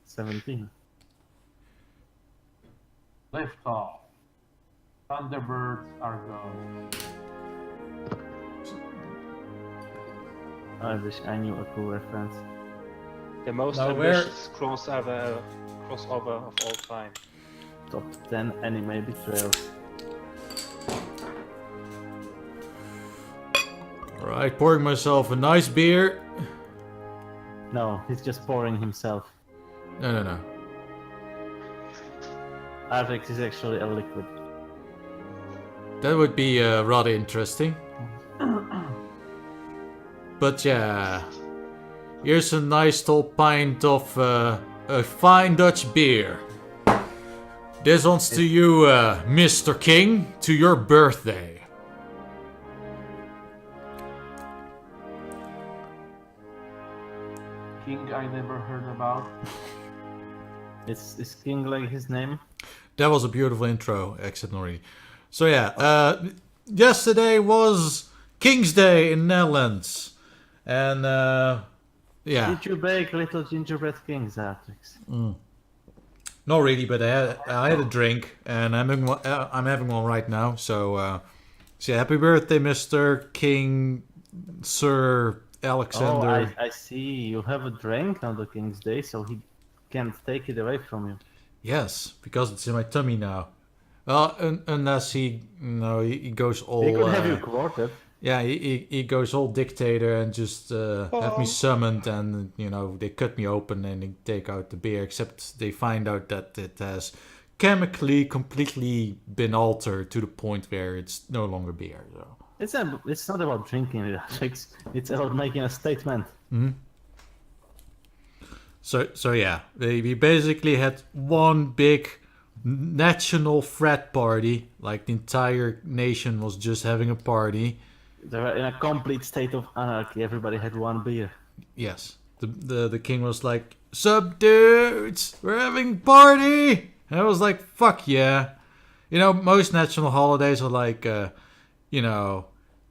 17. Lift off. Thunderbirds are gone. I wish I knew a cool reference. The most Now ambitious crossover of all time. Top 10 anime betrayals. Alright, pouring myself a nice beer. No, he's just pouring himself. No. Artrix is actually a liquid. That would be rather interesting. But yeah, here's a nice tall pint of a fine Dutch beer. This one's to you, Mr. King, to your birthday. King I never heard about. Is King like his name? That was a beautiful intro, exit already. So yeah, yesterday was King's Day in Netherlands. And yeah. Did you bake little gingerbread kings, Artrix? Not really, but I had a drink, and I'm having one right now. So, happy birthday, Mr. King, Sir Alexander. Oh, I see. You have a drink on the King's Day, so he can't take it away from you. Yes, because it's in my tummy now. Well, unless he goes all. He could have you quartered. Yeah, he goes all dictator and just have me summoned, and they cut me open and they take out the beer. Except they find out that it has chemically completely been altered to the point where it's no longer beer. So. It's not about drinking it, Artrix. It's about making a statement. Mm-hmm. So yeah, we basically had one big national frat party. Like the entire nation was just having a party. They were in a complete state of anarchy. Everybody had one beer. Yes. The king was like, "Sup, dudes? We're having a party!" And I was like, "Fuck yeah!" Most national holidays are like,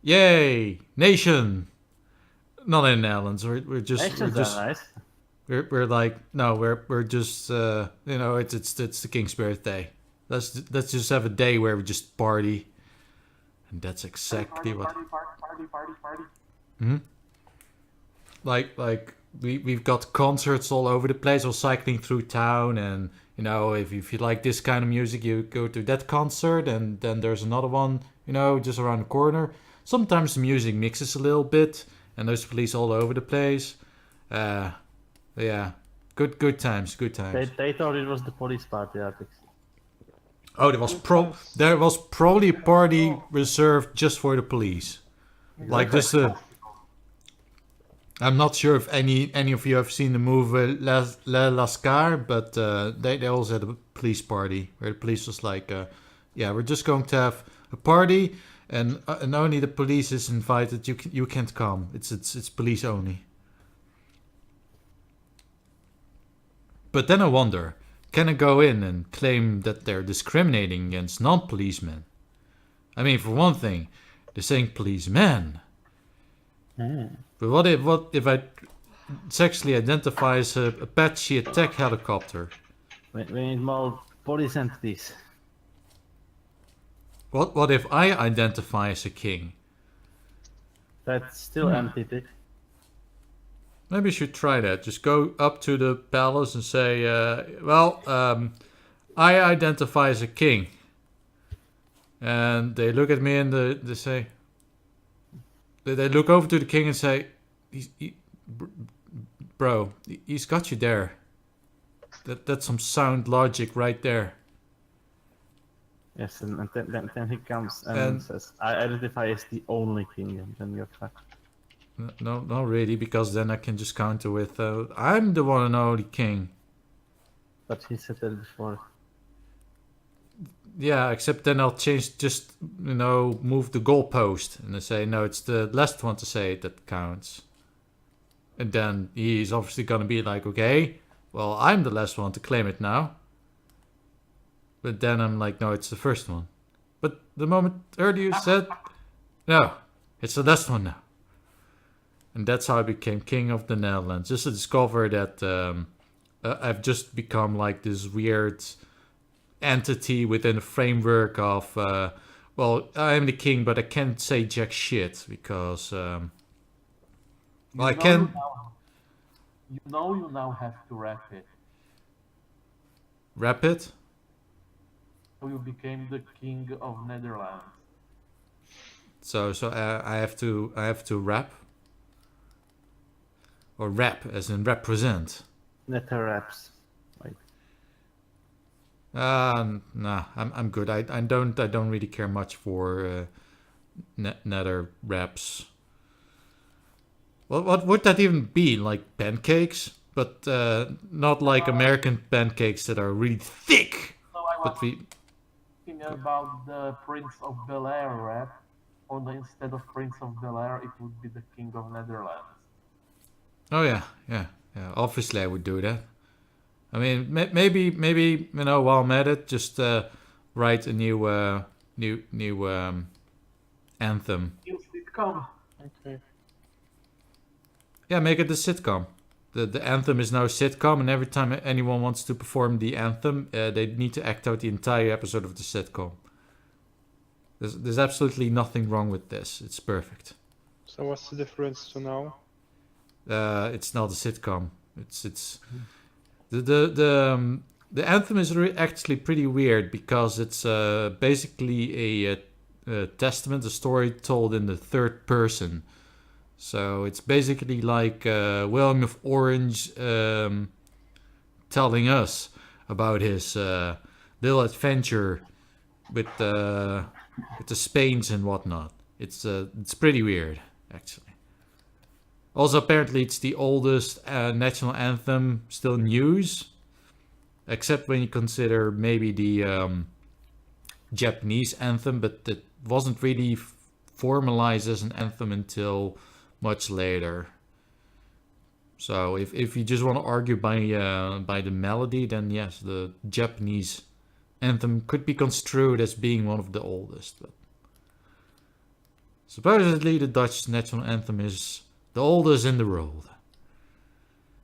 yay, nation. Not in the Netherlands. We're just nice. we're like, no, we're just it's the king's birthday. Let's just have a day where we just party. And that's exactly Party. Mm-hmm. Like we've got concerts all over the place. We're cycling through town, and if you like this kind of music, you go to that concert, and then there's another one, just around the corner. Sometimes the music mixes a little bit, and there's police all over the place. Yeah, good times. They thought it was the police party, Artrix. Oh, there was probably a party reserved just for the police. Like this, I'm not sure if any of you have seen the movie Le Lascar, but they also had a police party where the police was like, yeah, we're just going to have a party, and only the police is invited. You can't come. It's police only. But then I wonder, can I go in and claim that they're discriminating against non-policemen? I mean, for one thing, they're saying policemen. But what if I sexually identify as a Apache attack helicopter? We need more police entities. What if I identify as a king? That's still entity. Maybe you should try that. Just go up to the palace and say, I identify as a king. And they look at me and they say, they look over to the king and say, bro, he's got you there. That's some sound logic right there. Yes, and then he comes and says, I identify as the only king, and then you're fucked. No, not really, because then I can just counter with, I'm the one and only king. But he said that before. Yeah, except then I'll change, just, move the goalpost. And I say, no, it's the last one to say it that counts. And then he's obviously going to be like, okay, well, I'm the last one to claim it now. But then I'm like, no, it's the first one. But the moment earlier you said, no, it's the last one now. And that's how I became king of the Netherlands. Just to discover that I've just become like this weird entity within a framework of, well, I'm the king, but I can't say jack shit because, well, I can. You now have to wrap it. Wrap it? So you became the king of Netherlands. So I have to rap, or rap as in represent. Nether raps. Like, Nah, I'm good. I don't really care much for nether raps. What would that even be? Like pancakes, but not like American pancakes that are really thick. So I was But we, thinking about the Prince of Bel-Air rap. Only instead of Prince of Bel-Air, it would be the King of Netherlands. oh yeah. Obviously, I would do that. I mean, maybe while I'm at it, just write a new anthem. New sitcom. Okay. Yeah, make it a sitcom. The anthem is now a sitcom, and every time anyone wants to perform the anthem, they need to act out the entire episode of the sitcom. There's absolutely nothing wrong with this. It's perfect. So what's the difference to now? It's not a sitcom. It's the anthem is actually pretty weird because it's basically a testament, a story told in the third person. So it's basically like William of Orange telling us about his little adventure with the Spains and whatnot. It's pretty weird, actually. Also, apparently, it's the oldest national anthem still in use, except when you consider maybe the Japanese anthem, but that wasn't really formalized as an anthem until much later. So if you just want to argue by the melody, then yes, the Japanese anthem could be construed as being one of the oldest. But supposedly the Dutch national anthem is the oldest in the world.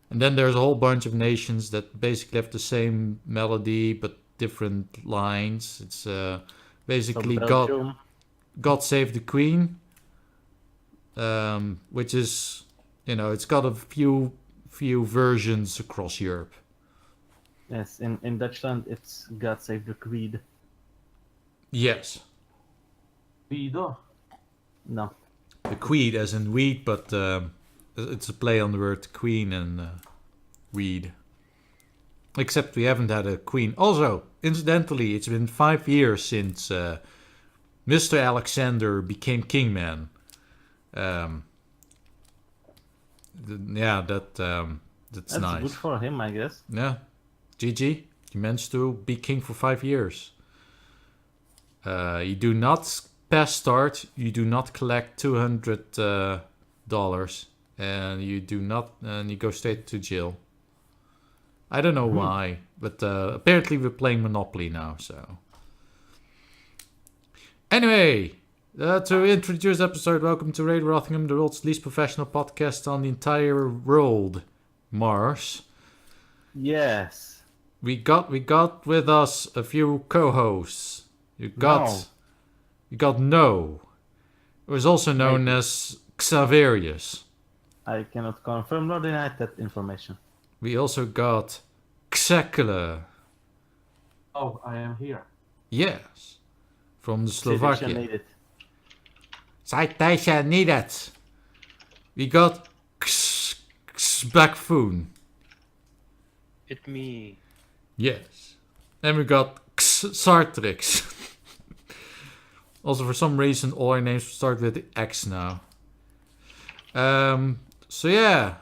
And then there's a whole bunch of nations that basically have the same melody but different lines. It's basically God Save the Queen, which is, it's got a few versions across Europe. yes, in Dutchland it's God Save the Queen. Yes, Vido. No. the Queen as in weed, but it's a play on the word queen and weed. Except we haven't had a queen. Also, incidentally, it's been 5 years since Mr. Alexander became kingman. That's That's nice. good for him, I guess. Yeah, GG. He managed to be king for 5 years. You do not pass start. You do not collect $200, and you do not, and you go straight to jail. I don't know why, but apparently we're playing Monopoly now. So anyway, to introduce the episode, welcome to Radio Rothingham, the world's least professional podcast on the entire world, Mars. Yes. We got with us a few co-hosts. You got No. It was also known as Xaverius. I cannot confirm nor deny that information. We also got Sekele. Oh, I am here. Yes, from the Citation Slovakia. needed. Citation needed. We got Bakphoon. It me. Yes. And we got Artrix. Also, for some reason, all our names start with X now. So yeah.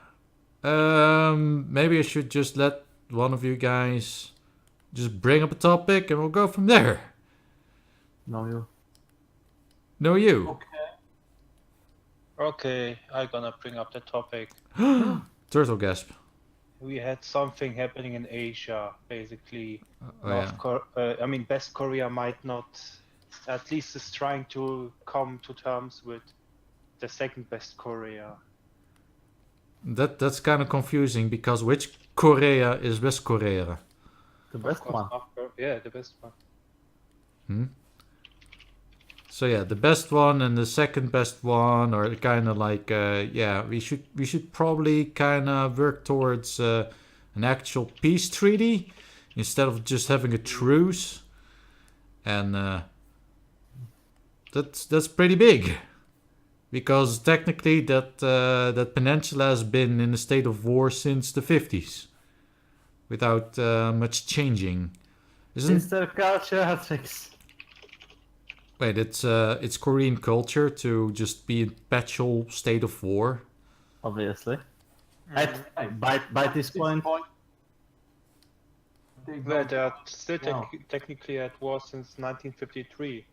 Maybe I should just let one of you guys just bring up a topic and we'll go from there. No, you. No, you. Okay. Okay, I'm gonna bring up the topic. Turtle gasp. We had something happening in Asia, basically. Oh, yeah. Best Korea might not, at least is trying to come to terms with the second best Korea. That's kind of confusing because which Korea is West Korea? The best one. Yeah, the best one. So yeah, the best one and the second best one are kind of like yeah, we should probably kind of work towards an actual peace treaty instead of just having a truce, and that's pretty big, because technically that peninsula has been in a state of war since the 50s without much changing. It's their culture, Artrix. Wait, it's Korean culture to just be in perpetual state of war. Obviously. By this point, Yeah, they're still technically at war since 1953.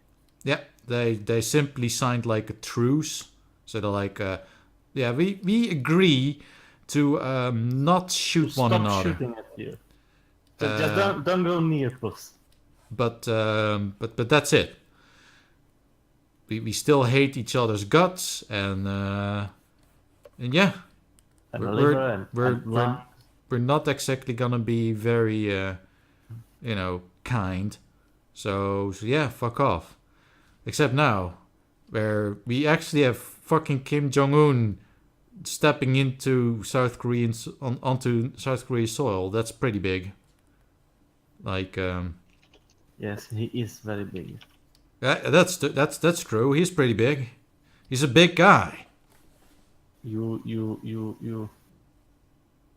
Yeah, they simply signed like a truce. So they're like, yeah, we agree to not shoot one stop another. shooting at you. Just don't go near us. But that's it. We still hate each other's guts, and yeah, And we're- liver and we're- lung. we're not exactly gonna be very kind. So yeah, fuck off. Except now, where we actually have fucking Kim Jong-un stepping into onto South Korean soil. That's pretty big. Like Yes, he is very big. that's true. He's pretty big. He's a big guy. You.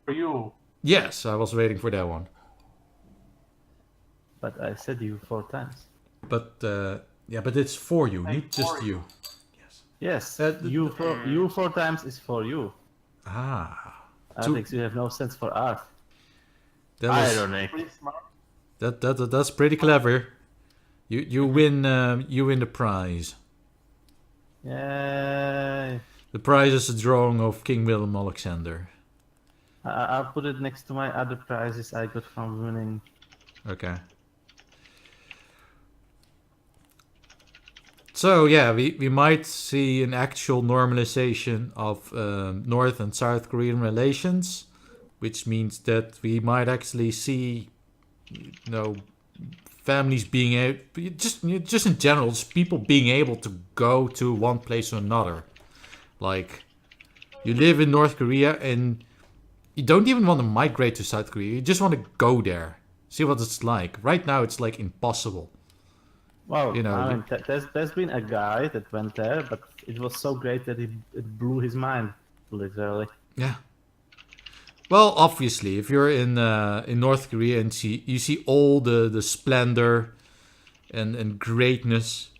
For you. Yes, I was waiting for that one. But I said you 4 times. But yeah, but it's for you, Hey, not just for you. Yes, the- you 4 times is for you. Ah, Alex, you have no sense for art. that was, Ironic. Pretty smart. that's pretty clever. You win the prize. Yay. The prize is a drawing of King Willem-Alexander. I'll put it next to my other prizes I got from winning. Okay. So yeah, we might see an actual normalization of North and South Korean relations, which means that we might actually see, families being able, just in general, just people being able to go to one place or another. Like, you live in North Korea and you don't even want to migrate to South Korea. You just want to go there, see what it's like. Right now, it's like impossible. Well, You know, I mean, there's been a guy that went there, but it was so great that it blew his mind, literally. Yeah. Well, obviously, if you're in North Korea and you see all the splendor and greatness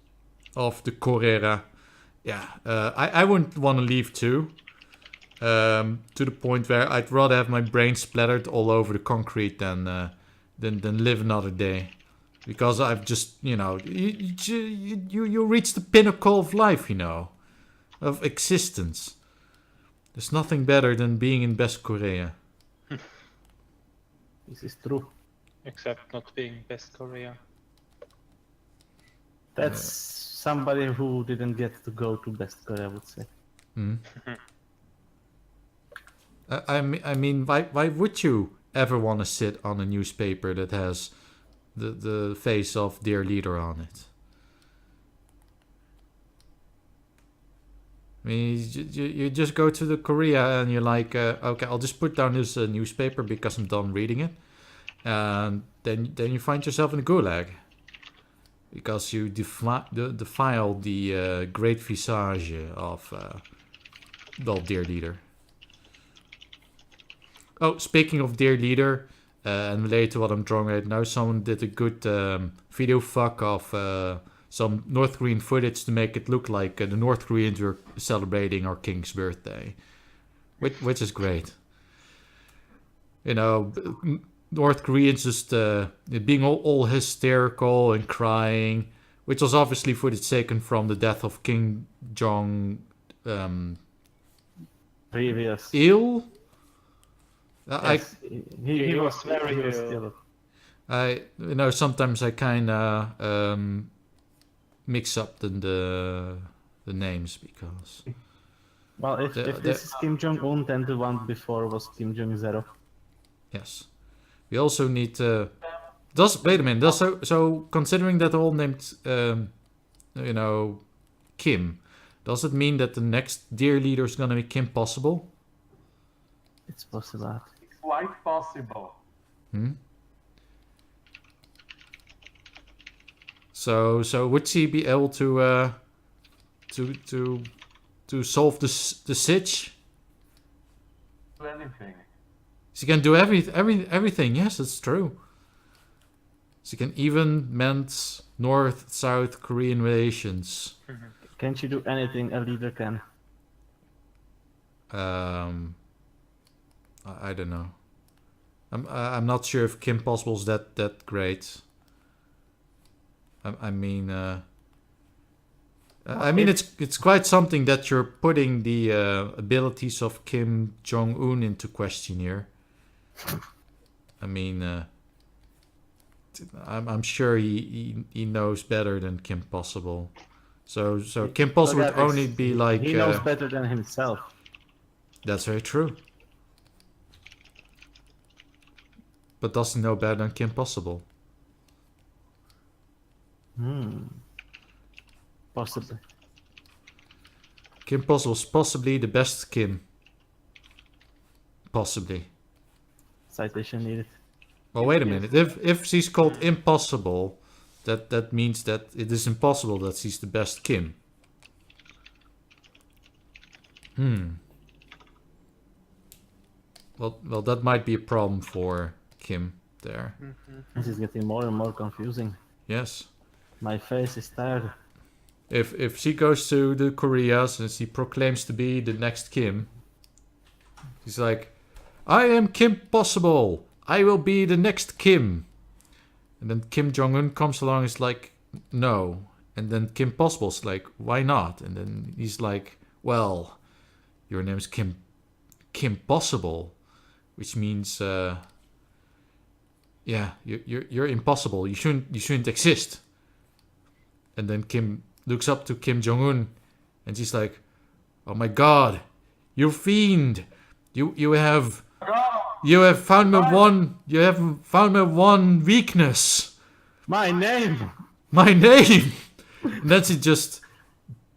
of the Korea, yeah, I wouldn't want to leave too. To the point where I'd rather have my brain splattered all over the concrete than live another day, because I've just you reach the pinnacle of life, of existence. There's nothing better than being in West Korea. This is true. Except not being best Korea. That's somebody who didn't get to go to West Korea, I would say. I mean, why would you ever want to sit on a newspaper that has the face of their leader on it? I mean, you just go to the Korea and you're like, okay, I'll just put down this newspaper because I'm done reading it, and then you find yourself in a gulag because you defile the great visage of dear leader. Oh, speaking of dear leader, and related to what I'm drawing right now, someone did a good video fuck of some North Korean footage to make it look like the North Koreans were celebrating our king's birthday, which is great. North Koreans just being all hysterical and crying, which was obviously footage taken from the death of King Jong Previous. Il. Yes, he was very he was ill. still. Sometimes I kind of mix up the names because. Well, if this is Kim Jong-un, then the one before was Kim Jong-zero. Yes. We also need to... Wait a minute. So considering that they're all named, Kim, does it mean that the next deer leader is gonna be Kim Possible? It's possible. It's quite possible. Hmm? So would she be able to solve the siege? Do anything. She can do everything. Yes, it's true. She can even mend North-South Korean relations. Can't you do anything a leader can? I don't know. I'm not sure if Kim Possible's that great. I mean, it's quite something that you're putting the abilities of Kim Jong-un into question here. I mean, I'm sure he knows better than Kim Possible. So Kim Possible would only be like... He knows better than himself. That's very true. But does he know better than Kim Possible? Possibly. Kim Possible's possibly the best Kim. Possibly. Citation needed. Well, wait a minute. If she's called impossible, that means that it is impossible that she's the best Kim. Well, that might be a problem for Kim there. This is getting more and more confusing. Yes. My face is tired. If she goes to the Koreas and she proclaims to be the next Kim, she's like, I am Kim Possible. I will be the next Kim. And then Kim Jong-un comes along and is like, no. And then Kim Possible's like, why not? And then he's like, well, your name is Kim Possible, which means, you're impossible. You shouldn't exist. And then Kim looks up to Kim Jong-un and she's like, oh my god, you fiend. You have found my one weakness. My name! My name! And then she just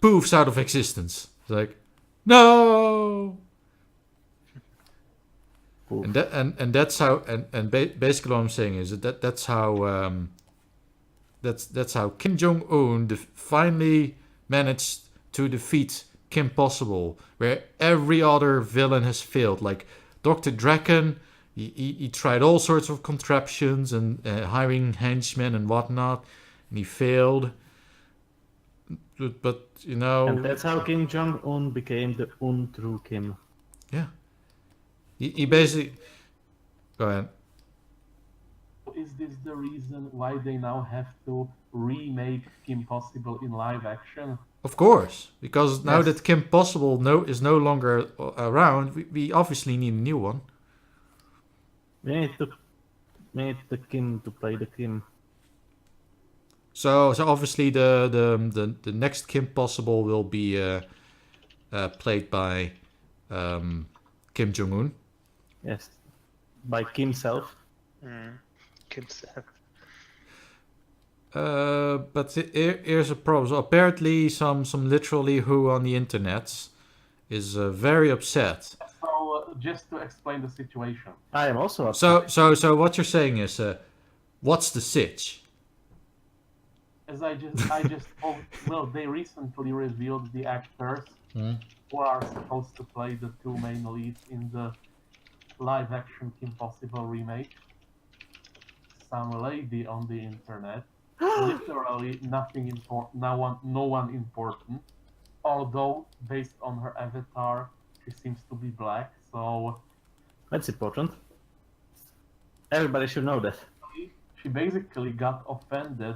poofs out of existence. It's like, no! Poof. And that's how basically what I'm saying is that's how that's how Kim Jong-un finally managed to defeat Kim Possible, where every other villain has failed. Like Dr. Draken, he tried all sorts of contraptions and hiring henchmen and whatnot, and he failed. But you know, And that's how Kim Jong-un became the untrue Kim. yeah, he basically. Go ahead. Is this the reason why they now have to remake Kim Possible in live action? Of course, because now Yes. that Kim Possible is no longer around, we obviously need a new one. We need the Kim to play the Kim. So obviously the next Kim Possible will be played by Kim Jong-un. Yes. By Kim self. Kim's But here's a problem. So apparently some literally who on the internet is very upset. So, just to explain the situation. I am also upset. So what you're saying is, what's the sitch? As I just told, well, they recently revealed the actors who are supposed to play the two main leads in the live-action Kim Possible remake. Some lady on the internet, literally nothing important, no one important. Although based on her avatar, she seems to be black. So That's important. Everybody should know that. she basically got offended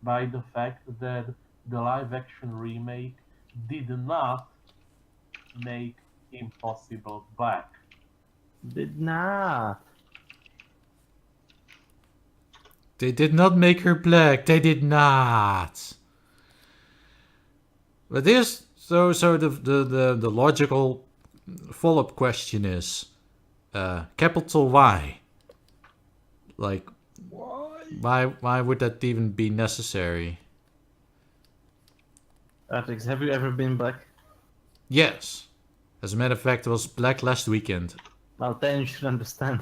by the fact that the live-action remake did not make Kim Possible black. Did not. They did not make her black. They did not. But this, so the logical follow-up question is, capital Y, Like, why would that even be necessary? Artrix, have you ever been black? Yes. As a matter of fact, it was black last weekend. Well, then you should understand.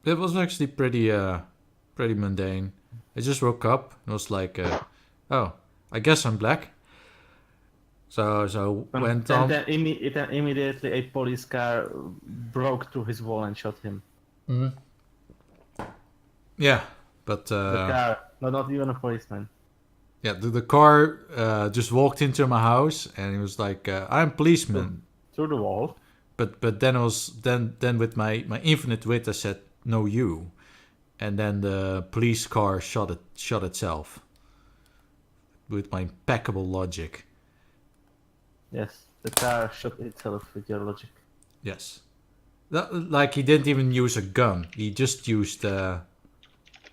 It was actually pretty mundane. I just woke up and was like, oh, I guess I'm black. So went on. Then immediately a police car broke through his wall and shot him. Yeah, but The car, no, not even a policeman. yeah, the car just walked into my house and he was like, I'm policeman. Through the wall. But then I was then with my infinite wit I said, no, you. And then the police car shot itself. With my impeccable logic. Yes, the car shot itself with your logic. Yes. Like he didn't even use a gun. He just used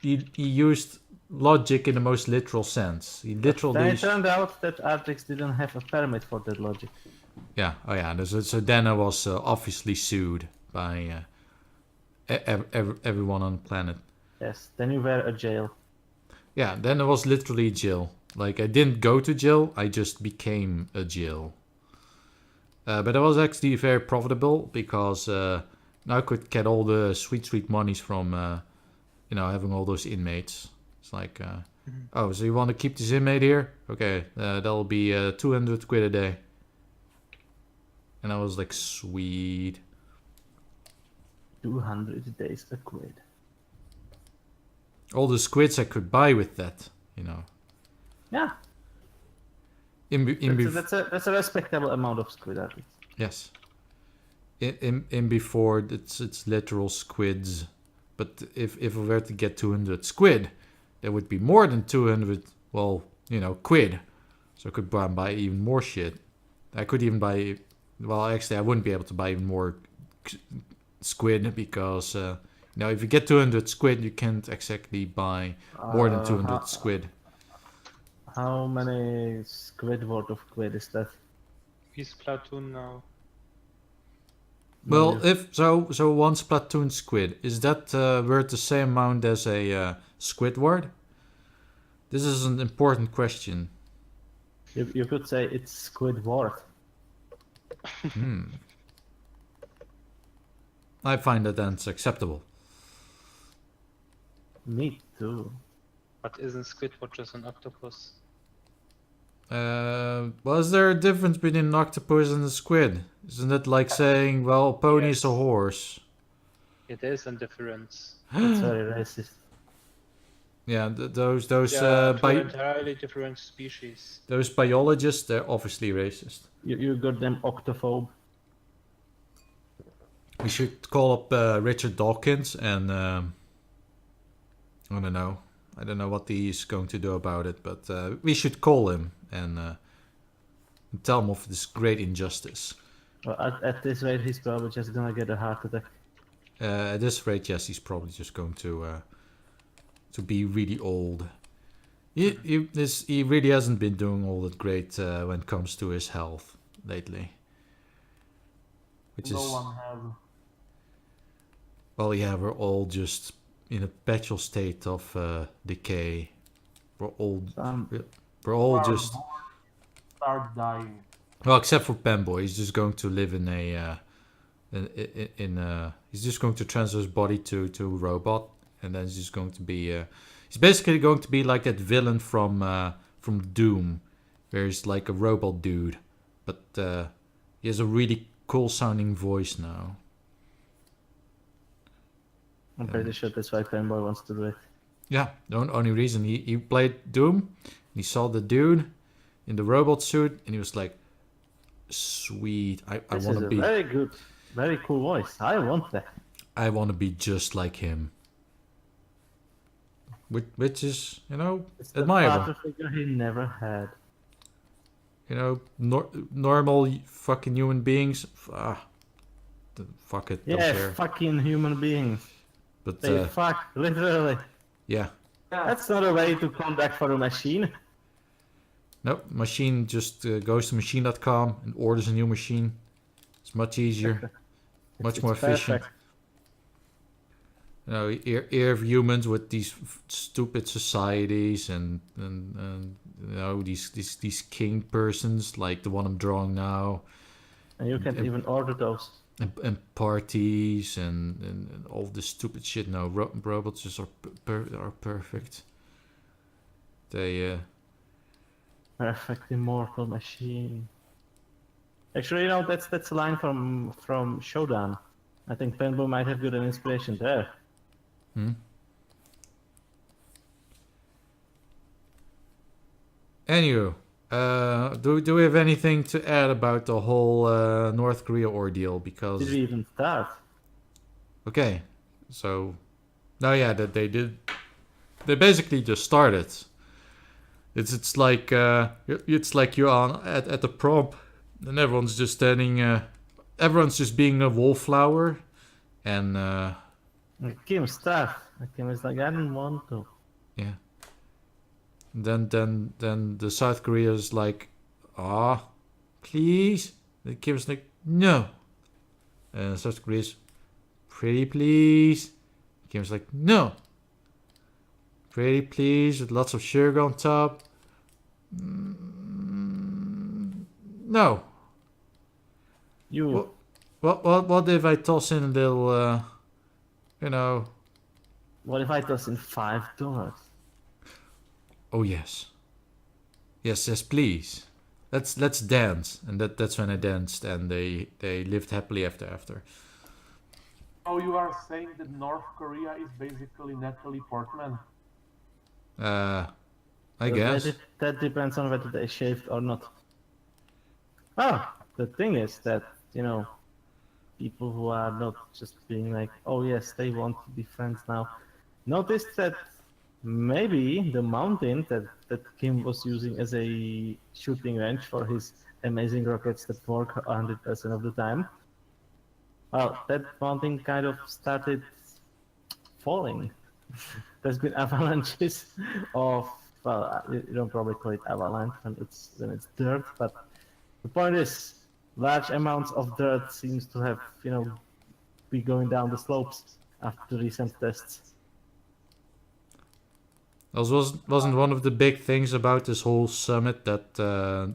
he used logic in the most literal sense. He literally. Then it turned out that Artrix didn't have a permit for that logic. Yeah. Oh yeah. So then I was obviously sued by everyone on the planet. Yes, then you were a jail. Yeah. Then I was literally jail. Like I didn't go to jail. I just became a jail. But it was actually very profitable because now I could get all the sweet monies from having all those inmates. It's like, oh, so you want to keep this inmate here? Okay, that'll be 200 quid a day. And I was like, sweet. 200 days a quid. All the squids I could buy with that, Yeah, that's a respectable amount of squid, Artrix. Yes. In before it's literal squids, but if we were to get 200 squid, there would be more than 200. Well, quid. So I could buy even more shit. I could even buy. Well, actually, I wouldn't be able to buy even more squid because if you get 200 squid, you can't exactly buy more than 200 squid. How many squid worth of quid is that? He's platoon now. Well, if so one Splatoon squid, is that worth the same amount as a Squidward? This is an important question. You could say it's squid worth. I find that that's acceptable. Me too. But isn't Squidward just an octopus? Well, is there a difference between an octopus and a squid? Isn't it like saying, well, a pony is a horse? It is a difference. It's very racist. Yeah, those Two entirely different species. those biologists, they're obviously racist. You got them octophobe. We should call up Richard Dawkins and I don't know. I don't know what he's going to do about it, but we should call him and tell him of this great injustice. Well, at this rate, he's probably just gonna get a heart attack. At this rate, yes, he's probably just going to be really old. He really hasn't been doing all that great when it comes to his health lately. No one has. Well, yeah, we're all just in a perpetual state of decay. We're all just Start dying. well, except for Pemboy, he's just going to live in he's just going to transfer his body to a robot, and then he's just going to be he's basically going to be like that villain from Doom, where he's like a robot dude, but he has a really cool sounding voice now. I'm pretty sure that's why Fanboy wants to do it. Yeah, the only reason he played Doom, he saw the dude in the robot suit, and he was like, sweet, I want to be... very good, very cool voice. I want that. I want to be just like him. Which is, It's the admirable. father figure he never had. Normal fucking human beings. Fuck it, don't Yeah, care. fucking human beings. But They fuck, literally. yeah, That's not a way to conduct for a machine. nope. Machine just goes to machine.com and orders a new machine. It's much easier, much more efficient. Perfect. you know, ear of humans with these stupid societies and you know these king persons like the one I'm drawing now. And you can't even order those. And parties and all this stupid shit. No, robots just are perfect. They Perfect immortal machine. Actually, you know, that's a line from Showdown. I think Penbo might have got an inspiration there. Anywho, do we have anything to add about the whole North Korea ordeal? Because Did we even start? okay, so no, yeah, that they did. They basically just started. It's like you're on at the prom, and everyone's just standing. Everyone's just being a wallflower, and Kim, start. Kim is like, I didn't want to. yeah. Then the South Korea's like, please. The Kim's like, no. And South Korea's, pretty please. Kim's like, no. Pretty please, with lots of sugar on top. No. You. What if I toss in a little, you know? What if I toss in $5? Oh yes. Yes, please. Let's dance. And that's when I danced, and they lived happily after. Oh, you are saying that North Korea is basically Natalie Portman? I guess. That depends on whether they shaved or not. The thing is that, you know, people who are not just being like, oh yes, they want to be friends now. Notice that maybe the mountain that Kim was using as a shooting range for his amazing rockets that work 100% of the time, well, that mountain kind of started falling. There's been avalanches of, well, you don't probably call it avalanche when it's dirt, but the point is, large amounts of dirt seems to have, you know, be going down the slopes after recent tests. Wasn't one of the big things about this whole summit that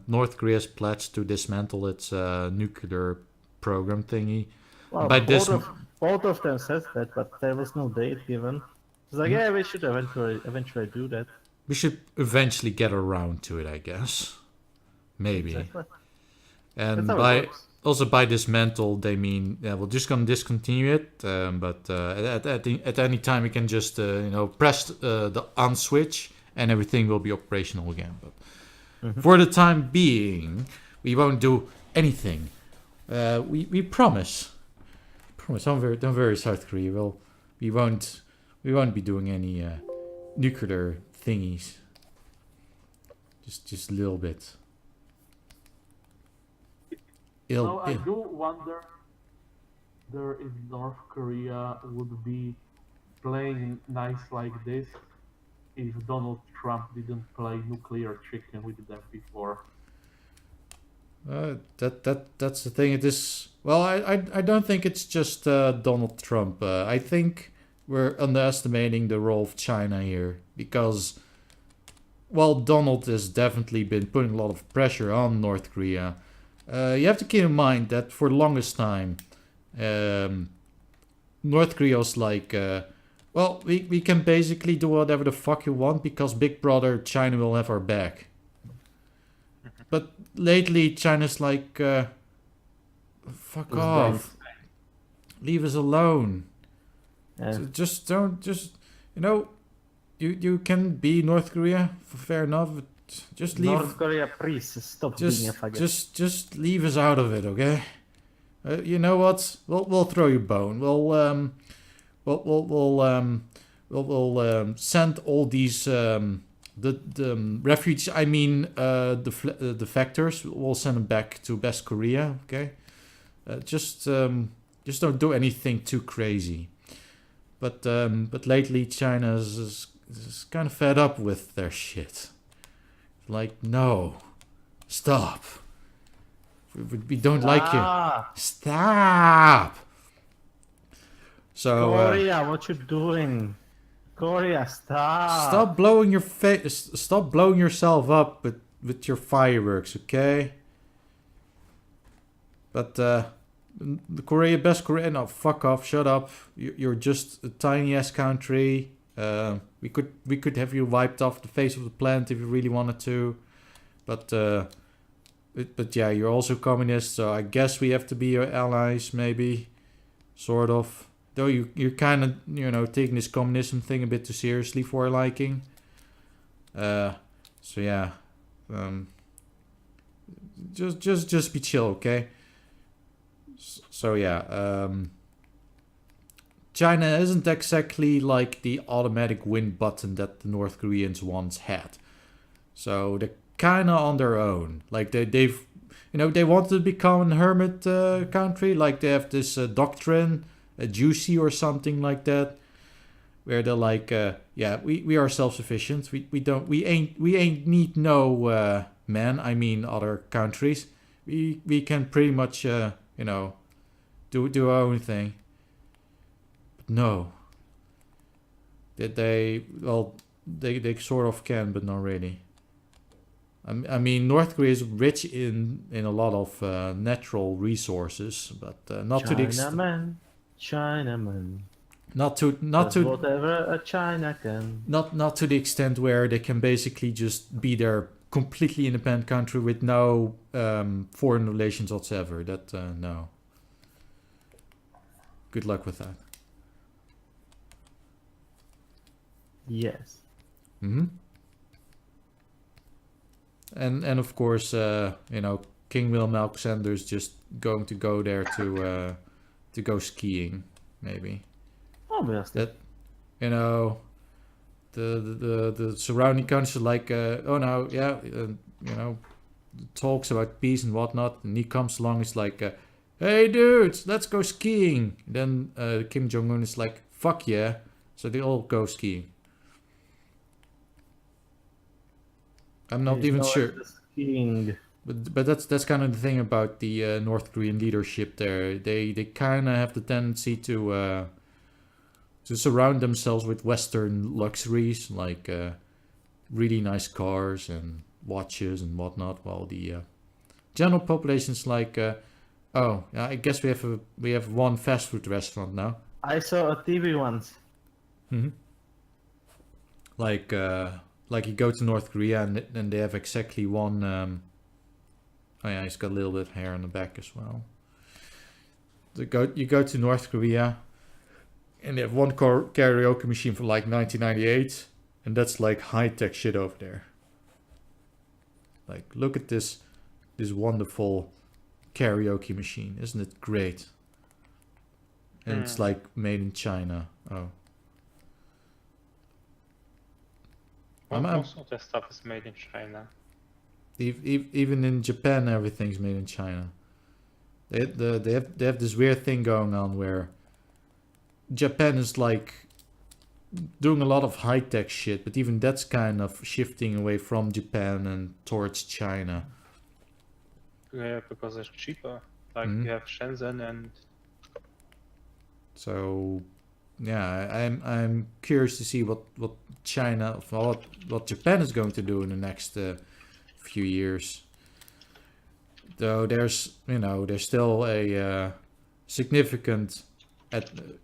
North Korea's pledged to dismantle its nuclear program thingy? Well, both of them said that, but there was no date given. It's like, yeah, we should eventually do that. We should eventually get around to it, I guess. Maybe. Exactly. And That's by dismantle, they mean, yeah, we're just gonna discontinue it, but at any time we can just you know, press the on switch and everything will be operational again. But for the time being, we won't do anything. We promise. Don't worry, South Korea. We won't be doing any nuclear thingies. Just a little bit. I do wonder if North Korea would be playing nice like this if Donald Trump didn't play nuclear chicken with them before. That's the thing. It is, well, I don't think it's just Donald Trump. I think we're underestimating the role of China here because, while Donald has definitely been putting a lot of pressure on North Korea, you have to keep in mind that for the longest time, North Korea was like, well, we can basically do whatever the fuck you want because Big Brother China will have our back. But lately, China's like, fuck off. Leave us alone. Yeah. So just you know, you can be North Korea, fair enough, but just leave. North Korea, please stop being a faggot. Just leave us out of it, okay? You know what? We'll throw you a bone. We'll send all these the refugees. I mean the defectors. We'll send them back to West Korea, okay? Just don't do anything too crazy. But lately China is kind of fed up with their shit. Like, no, stop. We don't like you. Stop. So Korea, what you doing? Korea, stop. stop blowing your face. Stop blowing yourself up with your fireworks, okay? But the Korea, best Korea. No, fuck off. Shut up. You're just a tiny ass country. We could have you wiped off the face of the planet if you really wanted to, but yeah, you're also communist, so I guess we have to be your allies, maybe, sort of. Though you're kind of taking this communism thing a bit too seriously for our liking. So yeah, just be chill, okay? So yeah, China isn't exactly like the automatic win button that the North Koreans once had. So they're kind of on their own. Like they've they wanted to become a hermit country. Like they have this doctrine, a juicy or something like that, where they're like, yeah, we are self-sufficient. We ain't need no men. I mean other countries. We can pretty much do our own thing. But no. They sort of can, but not really. I mean, North Korea is rich in a lot of natural resources, but not to the extent. Chinaman. Not to whatever a China can. Not to the extent where they can basically just be their completely independent country with no foreign relations whatsoever. That no. Good luck with that. Yes. Mm-hmm. And of course, King Willem-Alexander is just going to go there to go skiing, maybe. Obviously. That, the surrounding countries are like, oh no, yeah, talks about peace and whatnot, and he comes along, it's like, hey dudes, let's go skiing. Then Kim Jong-un is like, fuck yeah, so they all go skiing. I'm not even sure. Skiing. But that's kind of the thing about the North Korean leadership there. They kind of have the tendency to surround themselves with Western luxuries, like really nice cars and watches and whatnot, while the general population's like, oh, yeah, I guess we have one fast food restaurant now. I saw a TV once. Mm-hmm. Like you go to North Korea and they have exactly one. Oh yeah, he's got a little bit of hair on the back as well. You go to North Korea, and they have one karaoke machine for like 1998, and that's like high tech shit over there. Like, look at this wonderful karaoke machine, isn't it great? And it's like made in China. Oh. Most of the stuff is made in China. Even in Japan, everything's made in China. They have this weird thing going on where Japan is like doing a lot of high tech shit, but even that's kind of shifting away from Japan and towards China. Yeah, because it's cheaper. Like you have Shenzhen and. So, yeah, I'm curious to see what China, what Japan is going to do in the next few years. Though there's still a significant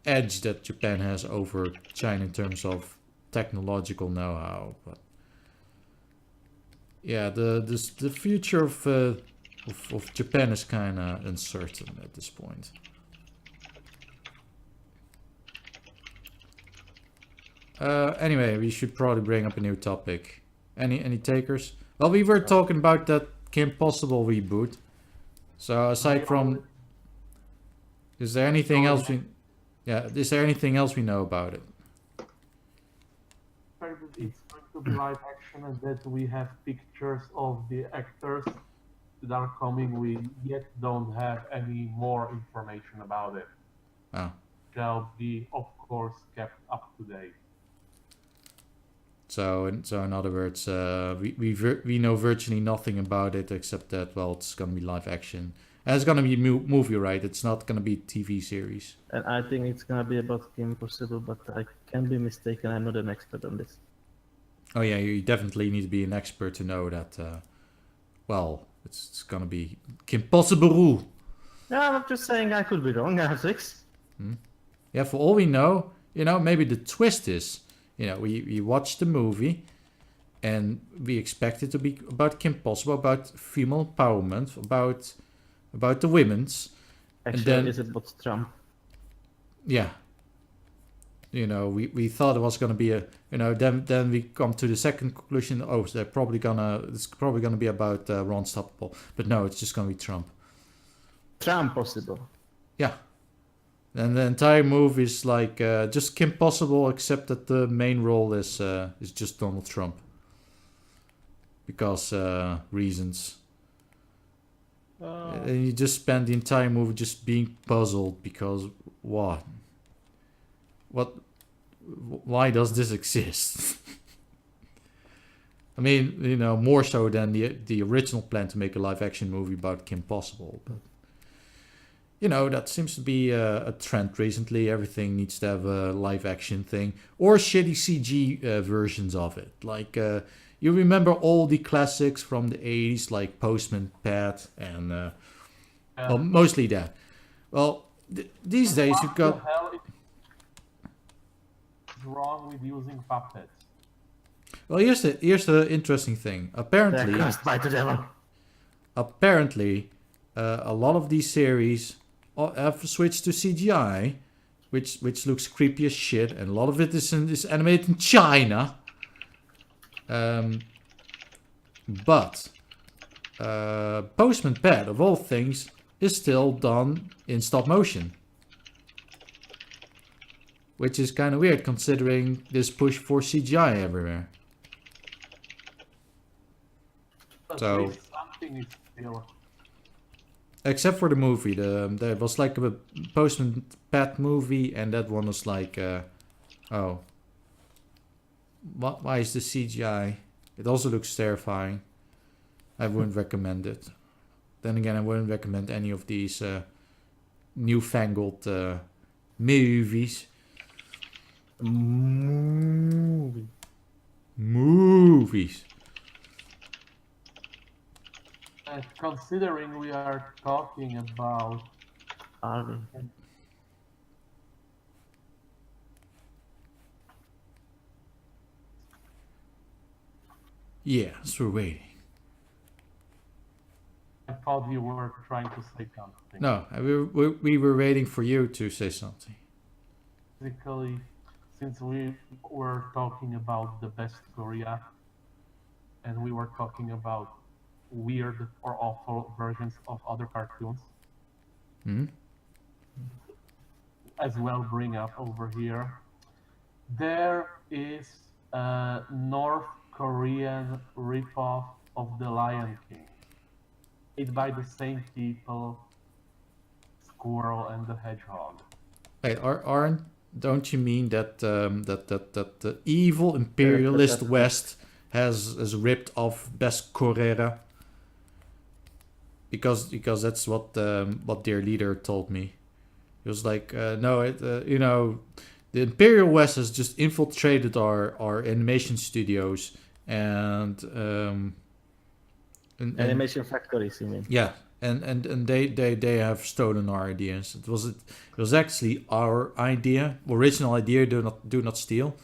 edge that Japan has over China in terms of technological know-how. But yeah, the future of Japan is kind of uncertain at this point. Anyway, we should probably bring up a new topic. Any takers? Well, we were talking about that Kim Possible reboot. So aside from, is there anything else we know about it? Fact that it's going to be live action and that we have pictures of the actors that are coming. We yet don't have any more information about it. Oh. They'll be, of course, kept up to date. So in other words, we know virtually nothing about it except that, well, it's gonna be live action, And it's gonna be a movie, right? It's not gonna be TV series. And I think it's gonna be about Kim Possible, but I can be mistaken. I'm not an expert on this. Oh yeah, you definitely need to be an expert to know that. Well, it's gonna be Kim Possible. Yeah, I'm just saying I could be wrong, Artrix. Yeah, for all we know, maybe the twist is, we watched the movie, and we expect it to be about Kim Possible, about female empowerment, about the women's. Actually, then- it's about Trump. Yeah. We thought it was gonna be then we come to the second conclusion. Oh, so it's probably gonna be about Ron Stoppable, but no, it's just gonna be Trump. Trump Possible. Yeah. And the entire movie is like just Kim Possible, except that the main role is just Donald Trump. Because reasons. And you just spend the entire movie just being puzzled because what? Why does this exist? I mean, more so than the original plan to make a live action movie about Kim Possible, but that seems to be a trend recently. Everything needs to have a live action thing or shitty CG versions of it. Like you remember all the classics from the 80s, like Postman Pat and well, mostly that. Well, these days you've got. What the hell is wrong with using puppets? Well, here's the interesting thing. Apparently, They're cursed by the devil. a lot of these series have switched to CGI, which looks creepy as shit, and a lot of it is animated in China. But Postman Pat, of all things, is still done in stop motion. Which is kind of weird considering this push for CGI everywhere. At So- least something is still. Except for the movie. There was like a Postman Pat movie, and that one was like, oh. Why is the CGI? It also looks terrifying. I wouldn't recommend it. Then again, I wouldn't recommend any of these newfangled movies. Movies. And considering we are talking about Are we? Yeah, so we're waiting. I thought you were trying to say something. No, we were waiting for you to say something. Basically, since we were talking about the best Korea, and we were talking about weird or awful versions of other cartoons, Hmm? as well bring up over here, there is a North Korean ripoff of The Lion King, made by the same people, Squirrel and the Hedgehog. Wait, don't you mean that that the evil imperialist West has ripped off Best Korea? Because that's what their leader told me. He was like, no, the Imperial West has just infiltrated our animation studios and Animation factories, you mean? yeah, and they have stolen our ideas. It was actually our idea, original idea. Do not steal.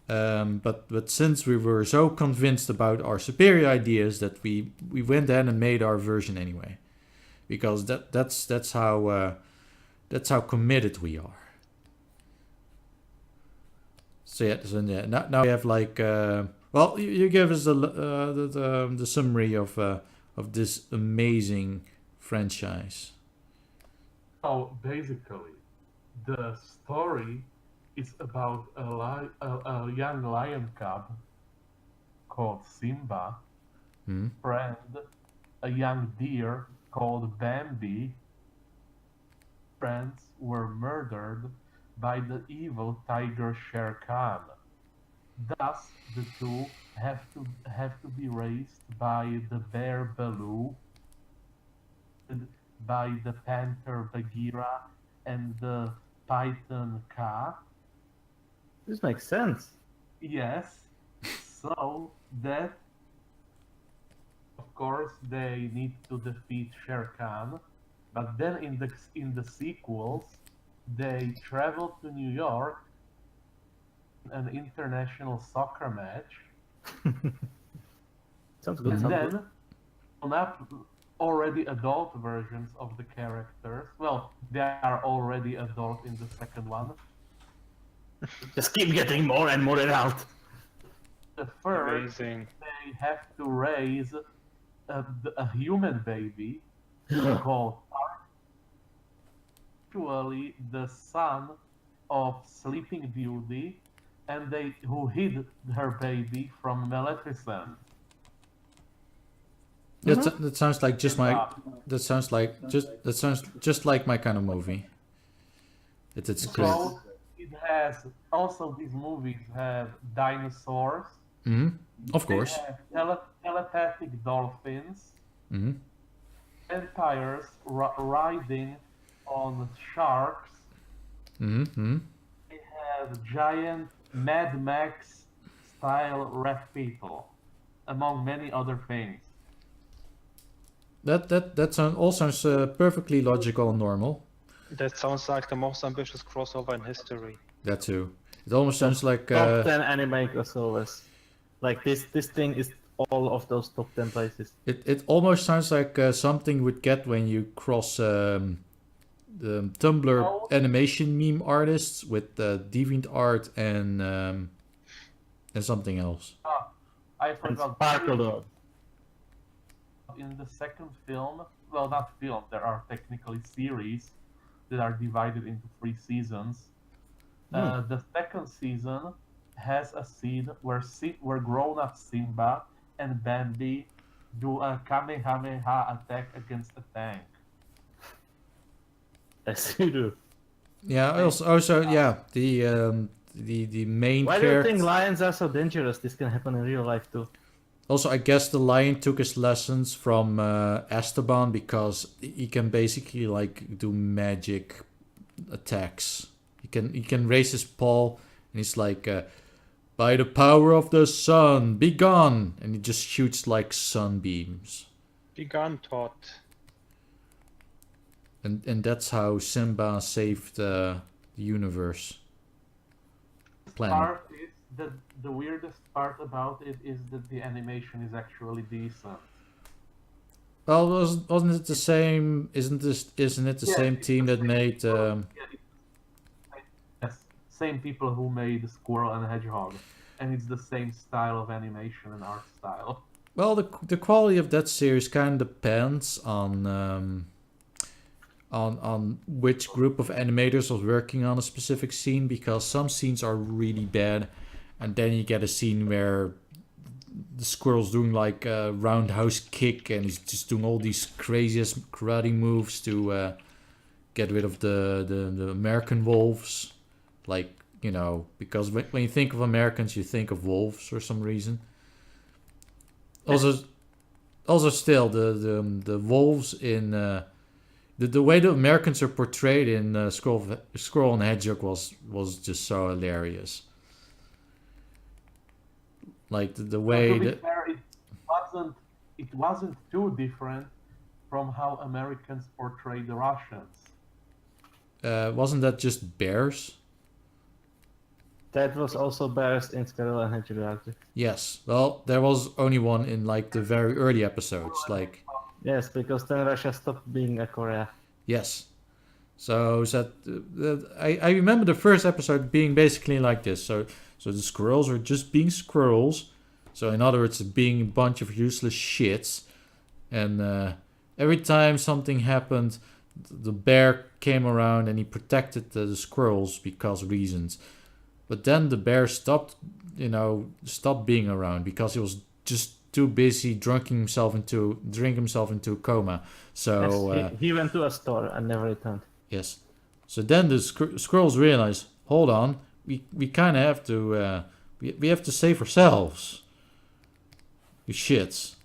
But since we were so convinced about our superior ideas that we went ahead and made our version anyway, because that's how committed we are. So yeah, now we have like well, you give us the summary of this amazing franchise. So basically, the story is about a young lion cub called Simba, friend, a young deer called Bambi. Friends were murdered by the evil tiger Shere Khan. Thus, the two have to be raised by the bear Baloo, by the panther Bagheera and the python Ka. This makes sense. Yes. So that, of course, they need to defeat Shere Khan. But then in the sequels, they travel to New York, an international soccer match, Sounds good. and Sounds then good. on up already adult versions of the characters. Well, they are already adult in the second one. Just keep getting more and more adult. The first, Amazing. they have to raise a human baby called actually the son of Sleeping Beauty, and who hid her baby from Maleficent. That sounds like just my. That sounds just like my kind of movie. It's great. So it has also, these movies have dinosaurs. Of They course. have telepathic dolphins, hmm vampires riding on sharks. hmm They have giant Mad Max style red people, among many other things. That all sounds perfectly logical and normal. That sounds like the most ambitious crossover in history. That too. It almost sounds like Top 10 anime crossovers. Like this thing is all of those top 10 places. it almost sounds like something would get when you cross the Tumblr Oh. animation meme artists with DeviantArt and something else. I And forgot. Sparkle Dog. In the second film, well, not film, there are technically series that are divided into 3 seasons. The second season has a scene where grown-up Simba and Bambi do a Kamehameha attack against a tank. Yes, you do. Yeah. Also yeah. The main Why do you character. think lions are so dangerous? This can happen in real life too. Also, I guess the lion took his lessons from Esteban because he can basically like do magic attacks. He can raise his paw and he's like, by the power of the sun, be gone, and he just shoots like sunbeams. Begun Todd. And that's how Simba saved the universe. Planet. Part is that the weirdest part about it is that the animation is actually decent. Well, wasn't it the same? Isn't it the Yeah, same it's team the that same made? people. Yes, same people who made Squirrel and Hedgehog, and it's the same style of animation and art style. Well, the quality of that series kind of depends on which group of animators was working on a specific scene, because some scenes are really bad, and then you get a scene where the squirrel's doing like a roundhouse kick and he's just doing all these craziest karate moves to get rid of the American wolves, like, you know, because when you think of Americans you think of wolves for some reason. Also still the wolves in the way the Americans are portrayed in Squirrel and Hedgehog was just so hilarious. Like the way to be that fair, it wasn't too different from how Americans portray the Russians. wasn't that just bears? That was also bears in Sekele and Hedgehog. Yes. Well, there was only one in like the very early episodes. Like, Yes, because then Russia stopped being a Korea. yes. So I remember the first episode being basically like this. So the squirrels are just being squirrels. So in other words, being a bunch of useless shits. And every time something happened, the bear came around and he protected the squirrels because reasons. But then the bear stopped being around because he was just too busy drinking himself into a coma. So Yes, he went to a store and never returned. yes. So then the squirrels realize, hold on, we kind of have to we have to save ourselves. You shits.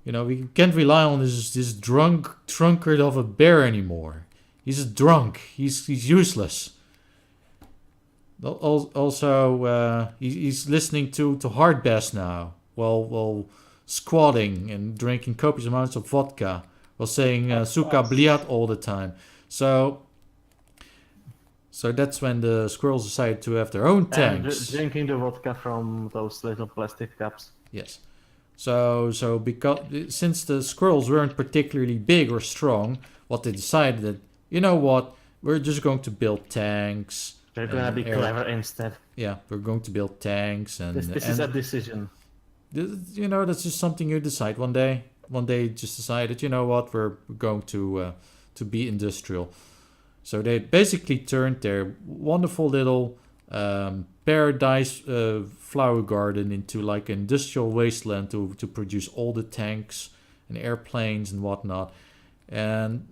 we can't rely on this drunkard of a bear anymore. He's a drunk. He's useless. Also, he's listening to hard bass now, while squatting and drinking copious amounts of vodka, while saying "suka bliat" all the time. So that's when the squirrels decided to have their own tanks. And drinking the vodka from those little plastic cups. Yes. So since the squirrels weren't particularly big or strong, what they decided that, you know what, we're just going to build tanks. They're gonna be clever instead. Yeah, we're going to build tanks and This is a decision. That's just something you decide one day. One day, just decided, you know what, we're going to be industrial. So they basically turned their wonderful little paradise flower garden into like an industrial wasteland to produce all the tanks and airplanes and whatnot. And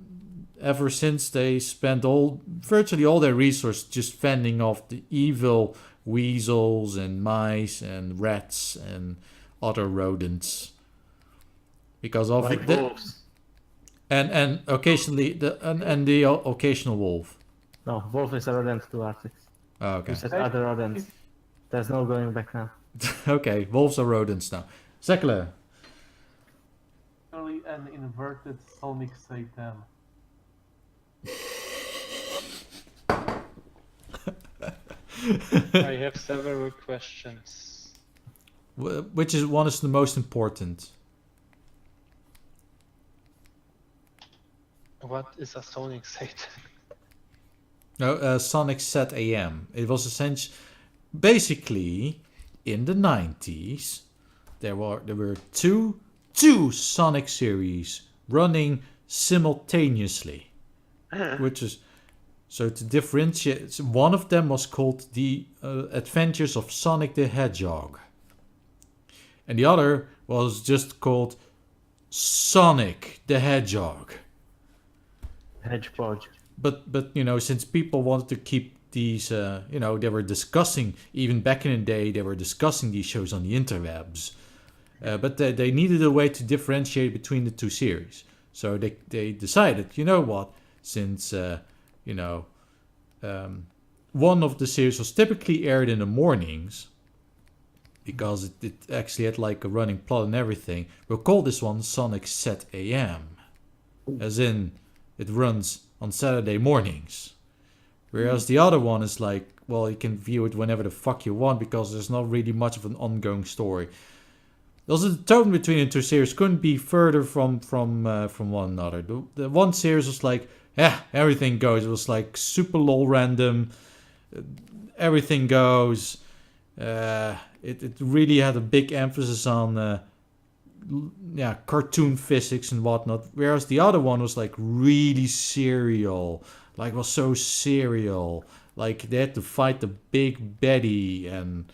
ever since, they spent virtually all their resources just fending off the evil weasels and mice and rats and other rodents. Because of Like wolves. and occasionally the occasional wolf. No, wolf is a rodent to Artrix. Oh, okay. You said other rodents. There's no going back now. Okay, wolves are rodents now. Sekele. Actually, an inverted sonic Satan. I have several questions. Which one is the most important? What is a sonic Satan? No, Sonic Set AM. It was essentially, basically, in the 90s, there were two Sonic series running simultaneously, which is so to differentiate. One of them was called The Adventures of Sonic the Hedgehog, and the other was just called Sonic the Hedgehog. Hedgehog. But since people wanted to keep these, they were discussing, even back in the day, they were discussing these shows on the interwebs. But they needed a way to differentiate between the two series. So they decided, you know what, since, one of the series was typically aired in the mornings, because it actually had like a running plot and everything, we'll call this one Sonic Set AM. As in, it runs on Saturday mornings. Whereas the other one is like, well, you can view it whenever the fuck you want because there's not really much of an ongoing story. Also, the tone between the two series couldn't be further from one another. The one series was like, yeah, everything goes. It was like super lol random. Everything goes. It really had a big emphasis on cartoon physics and whatnot, whereas the other one was like really serial, like was so serial, like they had to fight the big baddie and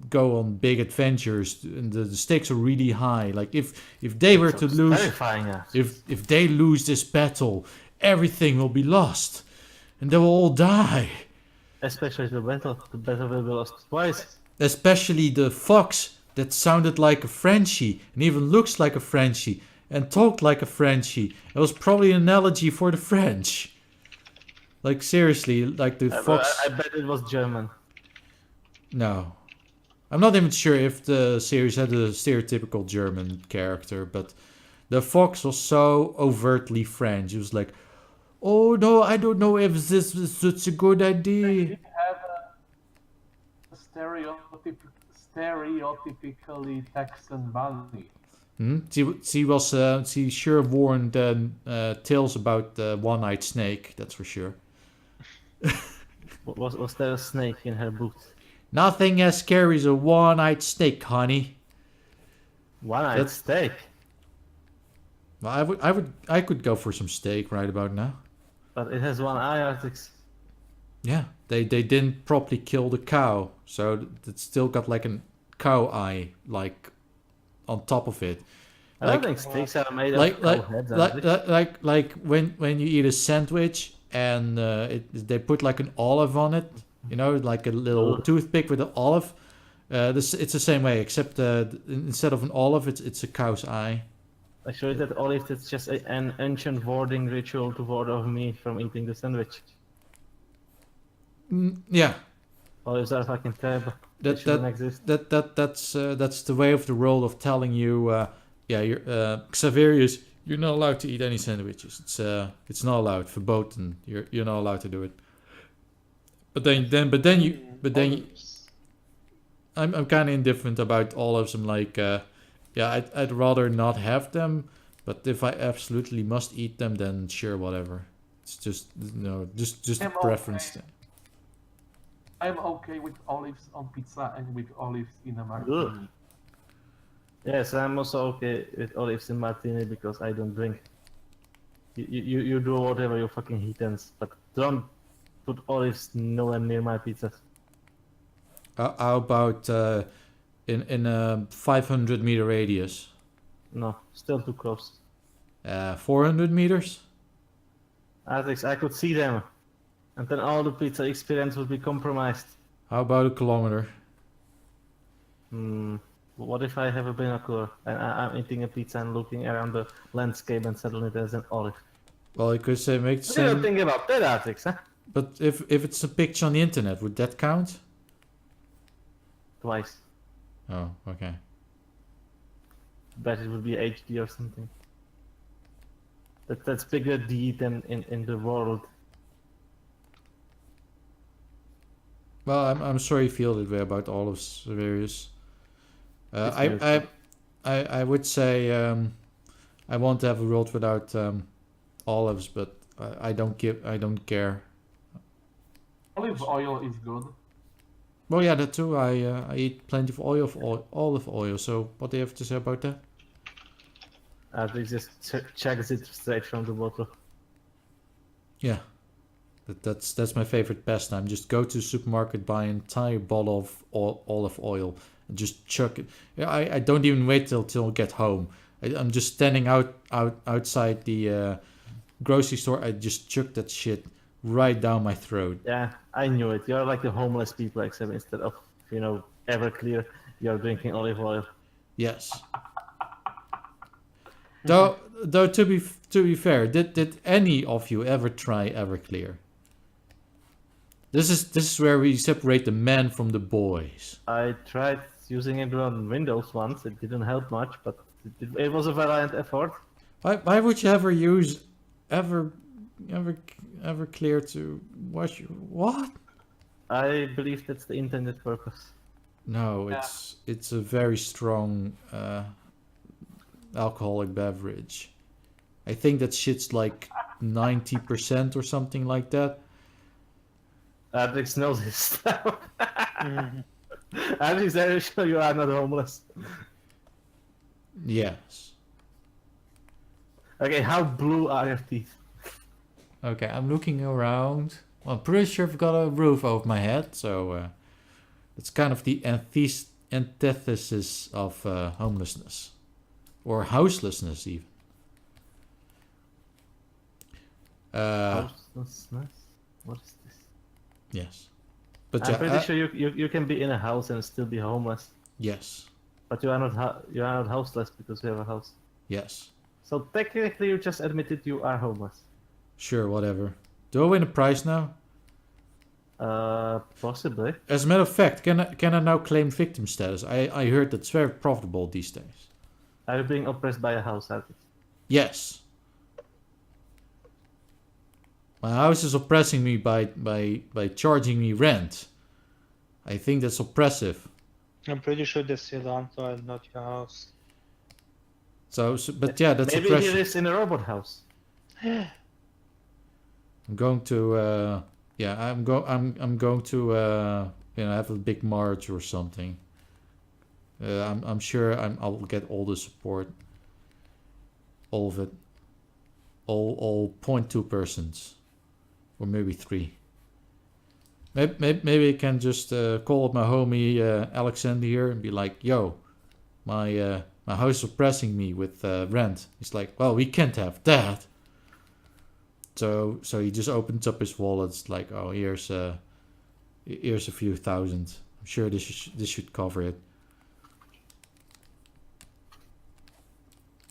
go on big adventures, and the stakes are really high. Like if they were to lose, if they lose this battle, everything will be lost and they will all die, especially the battle will be lost twice, especially the fox that sounded like a Frenchie and even looks like a Frenchie and talked like a Frenchie. It was probably an analogy for the French. Like seriously, like the fox. I bet it was German. No. I'm not even sure if the series had a stereotypical German character, but the fox was so overtly French. It was like, oh no, I don't know if this is such a good They idea. did have a stereotypically Texan bunny. She sure warned tales about the one-eyed snake, that's for sure. Was there a snake in her boots? Nothing as scary as a one-eyed snake, honey. One-eyed steak? Well, I could go for some steak right about now. But it has one eye, Artrix. Yeah, they didn't properly kill the cow, so it still got like a cow eye like on top of it. I don't think steaks are made like of cow heads. like when you eat a sandwich and they put like an olive on it, like a little toothpick with an olive. It's the same way, except instead of an olive, it's a cow's eye. I showed that olives. It's just an ancient warding ritual to ward off me from eating the sandwich. Yeah, Olives are fucking terrible. They shouldn't exist. that's the way of the world of telling you, you're Xaverius. You're not allowed to eat any sandwiches. It's not allowed, verboten. You're not allowed to do it. But then you. I'm kind of indifferent about olives. I'm like, I'd rather not have them. But if I absolutely must eat them, then sure, whatever. It's just just a I'm preference. okay. I'm okay with olives on pizza and with olives in a martini. Yes, I'm also okay with olives in martini because I don't drink. You do whatever you fucking heathens, but don't put olives nowhere near my pizzas. How about in a 500-meter radius? No, still too close. 400 meters? Artrix, I could see them, and then all the pizza experience would be compromised. How about a kilometer? What if I have a binocular and I'm eating a pizza and looking around the landscape and suddenly there's an olive? Well, you could say make the What do you same. think about that, Artrix, huh? But if it's a picture on the internet, would that count? Twice. Oh, okay. Bet it would be HD or something. That's bigger D than in the world. Well, I'm sorry you feel that way about olives, Xaverius. I would say I want to have a world without olives, but I don't care. Olive oil is good. Well, yeah, that too. I eat plenty of olive oil. So what do you have to say about that? Artrix just checks it straight from the bottle. Yeah, that's my favorite pastime. Just go to the supermarket, buy an entire bottle of olive oil, and just chuck it. Yeah, I don't even wait till I get home. I'm just standing outside the grocery store. I just chuck that shit right down my throat. Yeah, I knew it. You're like the homeless people, except instead of, Everclear, you're drinking olive oil. Yes. Though to be fair, did any of you ever try Everclear? This is where we separate the men from the boys. I tried using it on Windows once. It didn't help much, but it was a valiant effort. Why would you ever use Everclear to wash your what? I believe that's the intended purpose. No, it's a very strong alcoholic beverage. I think that shit's like 90% or something like that. Artrix knows his stuff. Artrix, are you sure you are not homeless? Yes. Okay, how blue are your teeth? Okay, I'm looking around. Well, I'm pretty sure I've got a roof over my head, so it's kind of the antithesis of homelessness. Or houselessness, even. Houselessness? What is this? Yes. But I'm yeah, pretty sure you can be in a house and still be homeless. yes. But you are not houseless because you have a house. Yes. So technically you just admitted you are homeless. Sure, whatever. Do I win a prize now? Possibly. As a matter of fact, can I now claim victim status? I heard that's very profitable these days. Are you being oppressed by a house, Artrix? Yes. My house is oppressing me by charging me rent. I think that's oppressive. I'm pretty sure that's your landlord, not your house. But yeah, that's Maybe oppression. he lives in a robot house. I'm going to I'm going to have a big march or something. I'm sure I'll get all the support, all of it, all 0.2 persons, or maybe 3. Maybe I can just call up my homie Alexander here and be like, "Yo, my house is oppressing me with rent." He's like, "Well, we can't have that." So he just opens up his wallet. It's like, "Oh, here's a few thousand. I'm sure this should cover it."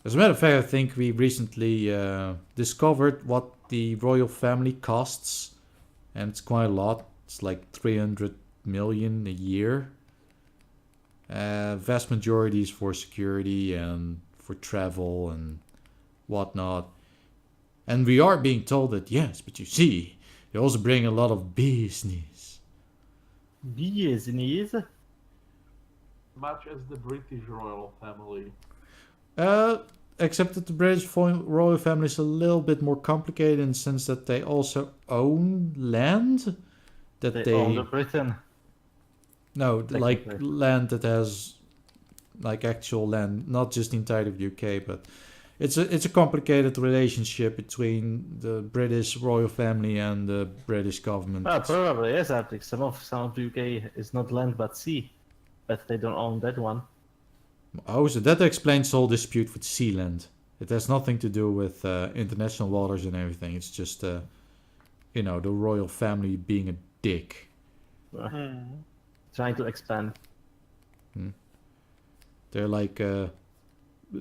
As a matter of fact, I think we recently discovered what the royal family costs, and it's quite a lot. It's like 300 million a year. Vast majority is for security and for travel and whatnot. And we are being told that, yes, but you see, they also bring a lot of business. Business? Much as the British royal family. Except that the British royal family is a little bit more complicated in the sense that they also own land. That They own the Britain. No, like Technically. land that has like actual land, not just the entirety of the UK, but it's a complicated relationship between the British royal family and the British government. Well, probably yes, Artrix. Some of the UK is not land but sea, but they don't own that one. Oh, so that explains the whole dispute with Sealand. It has nothing to do with international waters and everything. It's just, the royal family being a dick. Trying to expand. They're like,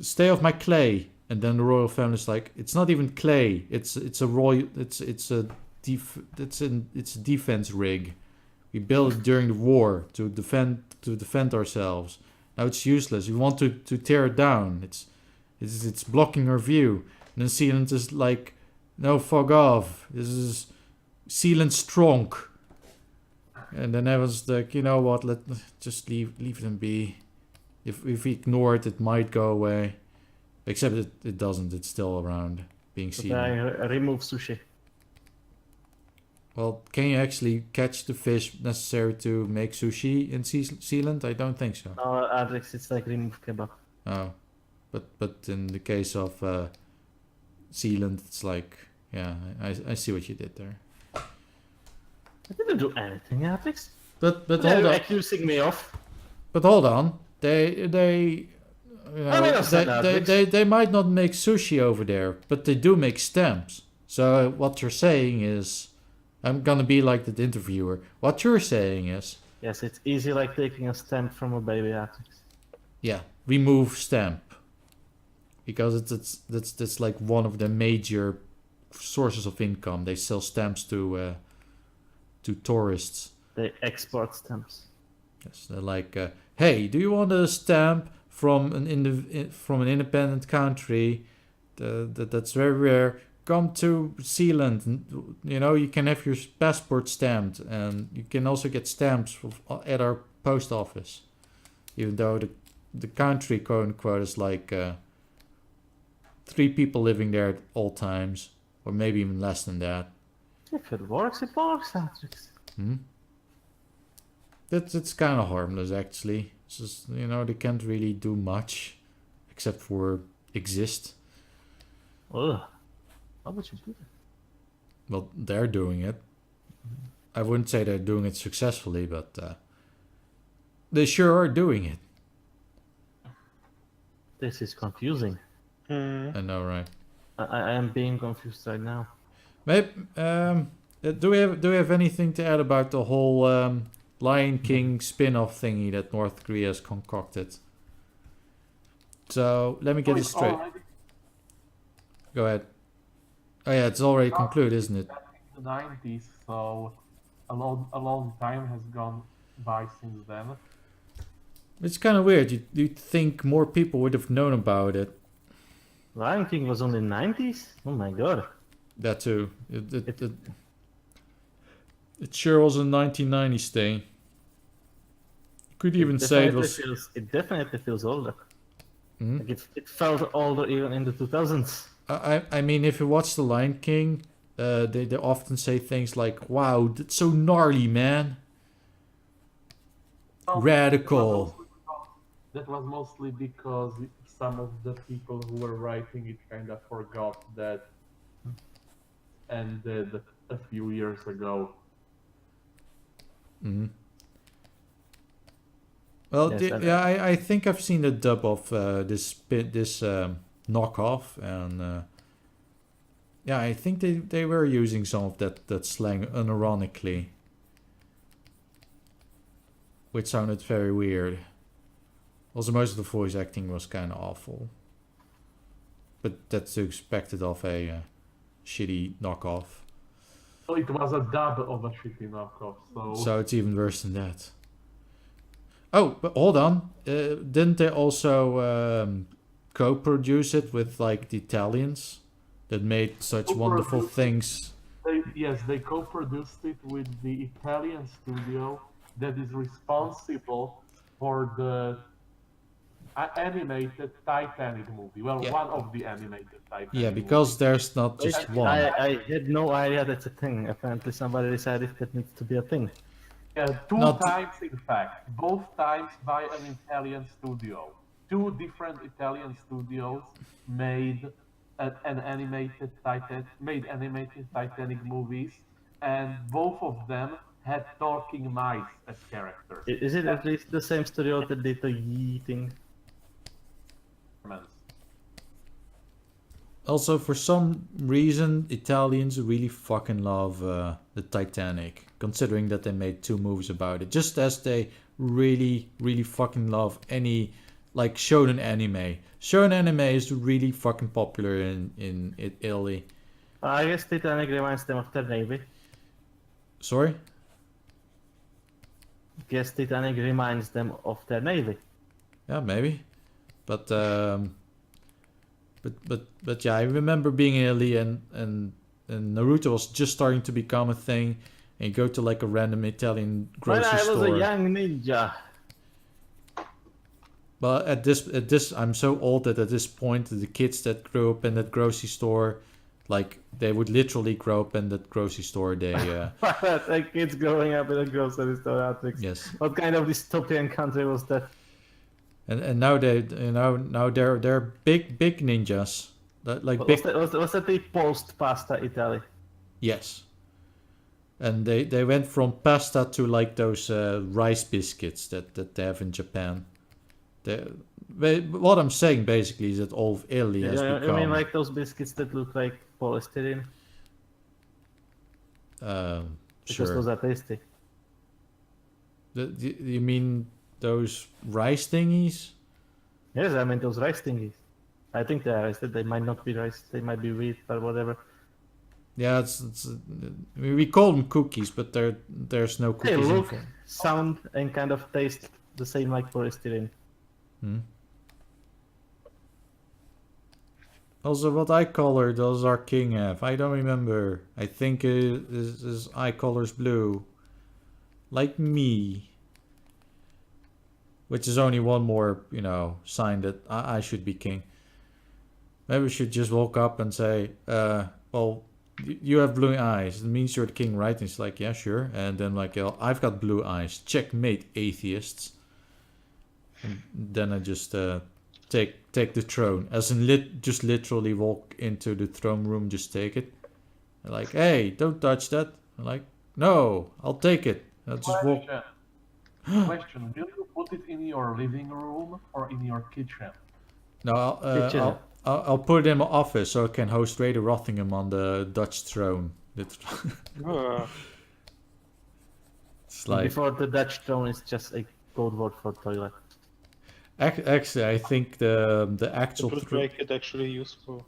stay off my clay, and then the royal family's like, it's not even clay. It's a defense rig. We built it during the war to defend ourselves. Now it's useless. We want to tear it down. It's blocking our view. And then Sealand is like, no, fuck off. This is Sealand's trunk. And then everyone's like, you know what? Just leave them be. If we ignore it, it might go away. Except it doesn't. It's still around, being But Sealand. I remove sushi. Well, can you actually catch the fish necessary to make sushi in Sealand? I don't think so. No, Artrix, it's like remove kebab. Oh, but in the case of Sealand, it's like, yeah, I see what you did there. I didn't do anything, Artrix. But hold They're on. accusing me of. But hold on. They they might not make sushi over there, but they do make stamps. So what you're saying is, I'm gonna be like the interviewer. What you're saying is, Yes, it's easy like taking a stamp from a baby, Artrix. yeah, remove stamp, because that's like one of the major sources of income. They sell stamps to tourists. They export stamps. Yes, they're like, hey, do you want a stamp from an independent country that's very rare? Come to Sealand. You can have your passport stamped, and you can also get stamps at our post office. Even though the country, quote unquote, is like 3 people living there at all times, or maybe even less than that. If it works, Artrix. It's kind of harmless, actually. It's just, they can't really do much except for exist. Ugh. How would you do that? Well, they're doing it. I wouldn't say they're doing it successfully, but they sure are doing it. This is confusing. I know, right? I am being confused right now. Maybe, do we have anything to add about the whole Lion King spin-off thingy that North Korea has concocted? So let me get this straight. Go ahead. Oh yeah, it's already concluded, isn't it? Back in the 90s, so a long time has gone by since then. It's kind of weird. You'd think more people would have known about it. Lion King was on the 90s? Oh my god. That too. It sure was a 1990s thing. You could even say it was... It definitely feels older. Hmm? Like it felt older even in the 2000s. I mean, if you watch The Lion King, they often say things like, wow, that's so gnarly, man. Radical. That was mostly because some of the people who were writing it kind of forgot that ended a few years ago. Mm-hmm. Well, Yes, I think I've seen the dub of this knockoff, and I think they were using some of that slang unironically, which sounded very weird. Also, most of the voice acting was kind of awful. but that's to expected of a shitty knockoff. So it was a dub of a shitty knockoff. So it's even worse than that. Oh, but hold on. Didn't they also co-produce it with like the Italians that made such wonderful things? They co-produced it with the Italian studio that is responsible for the animated Titanic movie. Well, Yeah. one of the animated Titanic Yeah, because there's not just one. I had no idea that's a thing. Apparently somebody decided that needs to be a thing. Two Not- times, in fact. Both times by an Italian studio. Two different Italian studios made animated Titanic movies, and both of them had talking mice as characters. Is it at least the same studio that did the Yee thing? Also, for some reason, Italians really fucking love the Titanic, considering that they made 2 movies about it. Just as they really, really fucking love any, like, shonen anime. Shonen anime is really fucking popular in Italy. I guess Titanic reminds them of their navy. Sorry? Guess Titanic reminds them of their navy. Yeah, maybe. But yeah, I remember being in Italy and Naruto was just starting to become a thing, and you go to like a random Italian grocery When I was store. a young ninja. But at this, I'm so old that at this point, the kids that grew up in that grocery store, like they would literally grow up in that grocery store. They Like kids growing up in a grocery store, Artrix. yes, What kind of dystopian country was that? and now they're big ninjas, like big. Was that the post-pasta Italy? Yes. And they went from pasta to like those rice biscuits that they have in Japan. What I'm saying basically is that all of Italy has You become. mean like those biscuits that look like polystyrene? Because Sure. those are tasty. You mean those rice thingies? Yes, I mean those rice thingies. I think they are rice. They might not be rice. They might be wheat or whatever. Yeah, we call them cookies, but there's no They cookies. look, sound, and kind of taste the same like polystyrene. Also, what eye color does our king have? I don't remember. I think his eye color's blue. Like me. Which is only one more, sign that I should be king. Maybe we should just walk up and say, well, you have blue eyes. It means you're the king, right? And he's like, yeah, sure. And then like, I've got blue eyes. Checkmate, atheists. And then I just take the throne. As in just literally walk into the throne room, just take it. And like, hey, don't touch that. I'm like, no, I'll take it. I'll just walk. Question: will you put it in your living room or in your kitchen? No, Kitchen. I'll put it in my office so I can host Radio Rothingham on the Dutch throne. It's like Before the Dutch throne is just a code word for toilet. actually, I think the actual It would make it actually useful.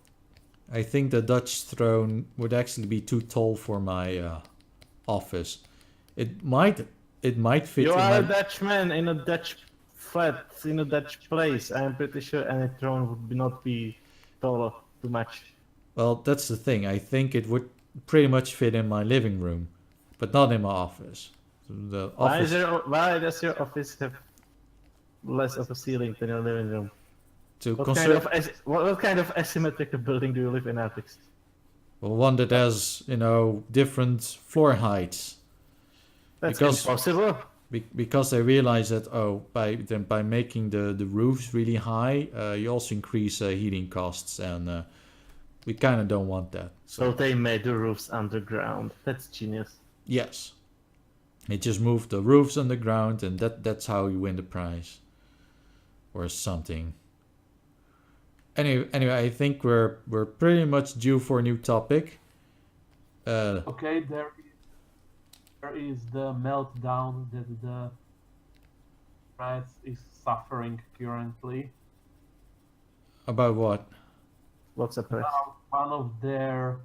I think the Dutch throne would actually be too tall for my office. It might fit You in are a my... Dutchman in a Dutch flat, in a Dutch place. I'm pretty sure any throne would not be taller too much. Well, that's the thing. I think it would pretty much fit in my living room, but not in my office. The office. Why does your office have less of a ceiling than your living room? To What conserve kind of asymmetrical building do you live in, Artrix? well, one that has different floor heights. That's Because- impossible. Because they realize that by making the roofs really high, you also increase heating costs, and we kind of don't want that. So they made the roofs underground. That's genius. Yes, it just moved the roofs underground, and that's how you win the prize, or something. Anyway, I think we're pretty much due for a new topic. Okay, there is the meltdown that the press is suffering currently. About what? What's a press? One of their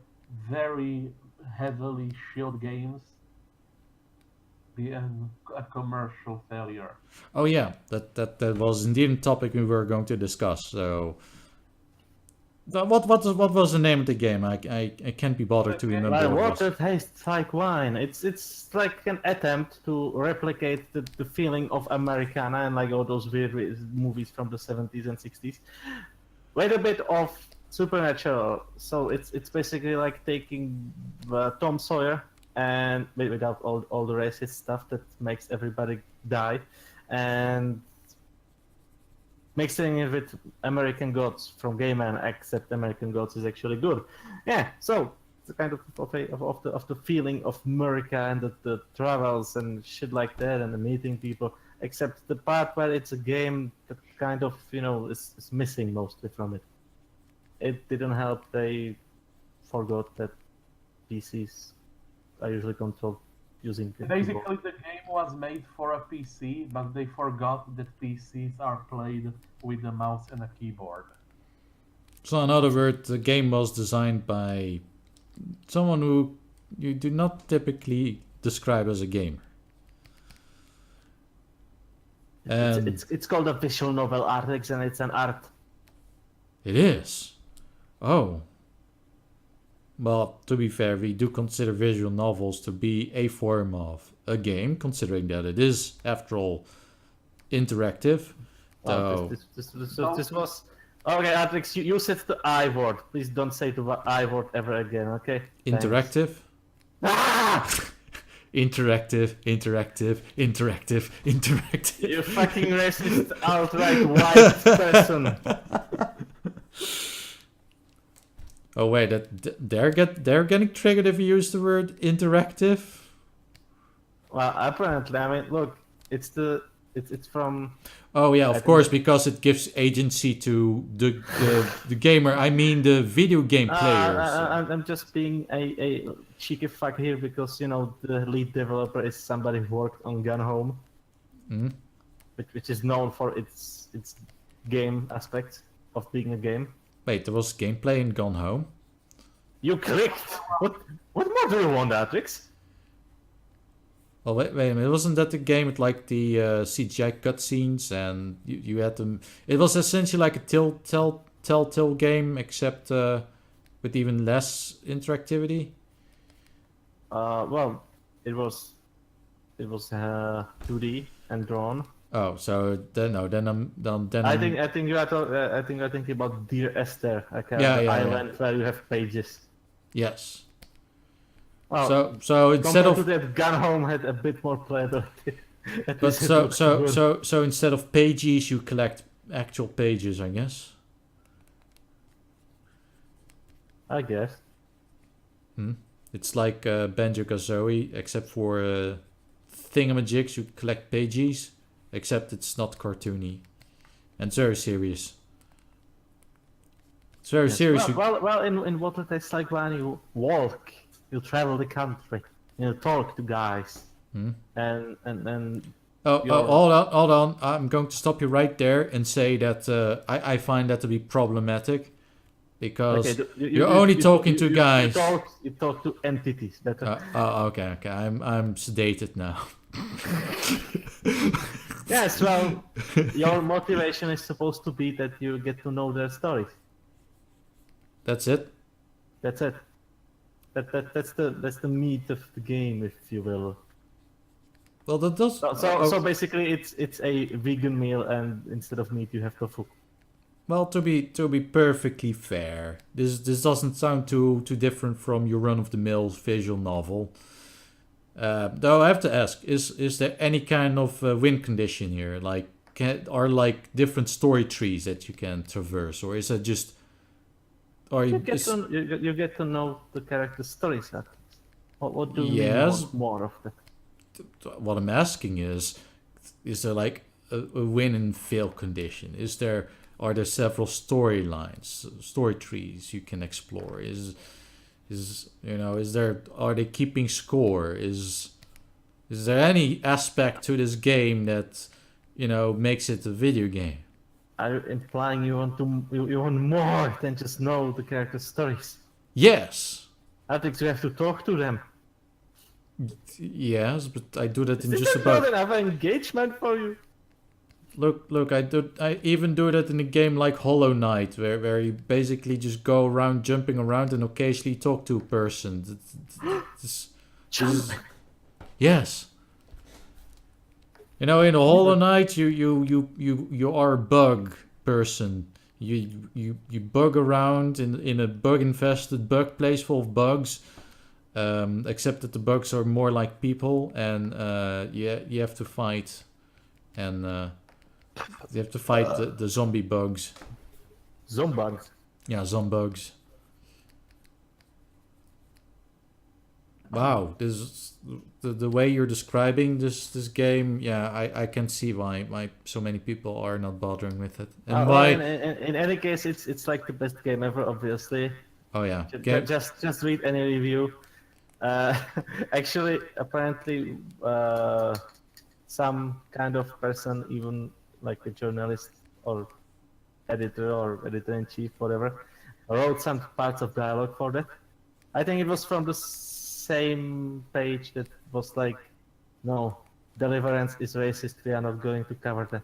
very heavily shield games being a commercial failure. Oh yeah, that was indeed a topic we were going to discuss. So, what was the name of the game? I can't be bothered to remember. Well, what it water was. tastes like wine. It's like an attempt to replicate the feeling of Americana and like all those weird movies from the 70s and 60s. With a bit of supernatural. So it's basically like taking Tom Sawyer and without all the racist stuff that makes everybody die, and mixing it with American Gods from Gay Man, except American Gods is actually good. Yeah, so it's a kind of the feeling of America and the travels and shit like that and the meeting people. Except the part where it's a game that kind of is missing mostly from it. It didn't help. They forgot that PCs are usually controlled using the Basically, keyboard. the game was made for a PC, but they forgot that PCs are played with a mouse and a keyboard. So in other words, the game was designed by someone who you do not typically describe as a gamer. And It's called a visual novel, Artrix, and it's an art. it is. Oh. Well, to be fair, we do consider visual novels to be a form of a game, considering that it is, after all, interactive. Oh, this was... Okay, Artrix, you said the I word. Please don't say the I word ever again, okay? Interactive? Ah! Interactive. You fucking racist, outright white person. Oh wait, they're getting triggered if you use the word interactive. Well, apparently, I mean, look, it's from... Oh yeah, I of think course, because it gives agency to the gamer. I mean, the video game players. I'm just being a cheeky fuck here because the lead developer is somebody who worked on Gun Home, Mhm. which is known for its game aspect of being a game. Wait, there was gameplay in Gone Home. You clicked. What more do you want, Artrix? Well, wait a minute. Wasn't that the game with like the CGI cutscenes and you had them? It was essentially like a telltale game, except with even less interactivity. Well, it was 2D and drawn. Oh, so then no, then I'm. I think you are thinking about Dear Esther, like an Yeah, island where you have pages. Yes. Well, So instead compared of to that, Gun Home had a bit more playability. At but least it looked good. so instead of pages, you collect actual pages, I guess. I guess. It's like Banjo-Kazooie, except for thingamajigs, you collect pages, except it's not cartoony, and it's very serious. It's very Yes. serious. Well, in What It Tastes Like Wine, you walk, you travel the country, you talk to guys, and Hold on. I'm going to stop you right there and say that I find that to be problematic because okay, you're only talking to guys. You talk to entities. Okay. I'm sedated now. Yes, well, your motivation is supposed to be that you get to know their stories. That's it. That's it. That's the meat of the game, if you will. Well, that does. So basically, it's a vegan meal, and instead of meat, you have tofu. Well, to be perfectly fair, this doesn't sound too different from your run-of-the-mill visual novel. Though I have to ask, is there any kind of win condition here? Like, are like different story trees that you can traverse, or is it just? Or You get to know the character's stories. What do you want more of that? What I'm asking is there like a win and fail condition? Are there several storylines, story trees you can explore? Are they keeping score? Is there any aspect to this game that makes it a video game? Are you implying you want more than just know the characters' stories? Yes. Artrix, you have to talk to them. Yes, but I do that in Is just that about... not enough engagement for you? Look, I even do that in a game like Hollow Knight, where you basically just go around jumping around and occasionally talk to a person. Yes. You know, in a Hollow Knight, you are a bug person. You bug around in a bug-infested bug place full of bugs. Except that the bugs are more like people, and you have to fight, and you have to fight the zombie bugs. Zombugs. Yeah, zombugs. Wow, this the way you're describing this game, yeah, I can see why so many people are not bothering with it, and why. In any case, it's like the best game ever, obviously. Oh yeah, Just read any review. Actually, apparently, some kind of person, even like a journalist or editor-in-chief, whatever, wrote some parts of dialogue for that. I think it was from the same page that was like, no, Deliverance is racist, we are not going to cover that.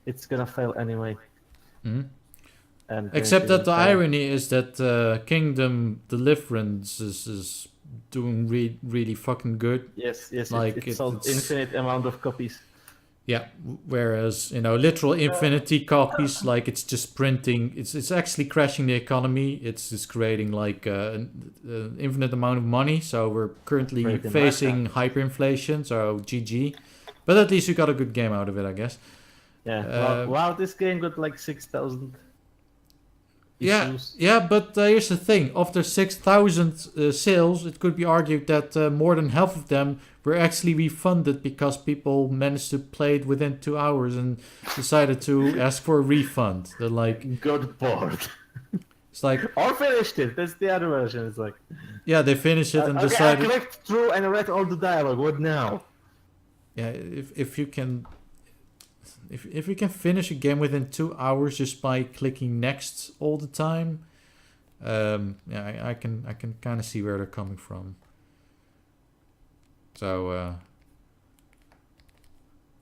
It's gonna fail anyway. Mhm. And Except that the irony is that Kingdom Deliverance is doing really fucking good. Yes, Like, it sold infinite amount of copies. Yeah, whereas, you know, literal infinity copies, like it's just printing, it's actually crashing the economy. It's just creating like an infinite amount of money. So we're currently facing hyperinflation, so GG. But at least you got a good game out of it, I guess. Yeah, wow, this game got like 6,000 issues. Yeah, but here's the thing. After 6,000 sales, it could be argued that more than half of them were actually refunded because people managed to play it within 2 hours and decided to ask for a refund. They're like... Got bored. It's like... Or finished it. That's the other version. It's like... Yeah, they finished it and decided... I clicked through and read all the dialogue. What now? Yeah, if you can... If you can finish a game within 2 hours just by clicking next all the time, yeah, I can kind of see where they're coming from. So,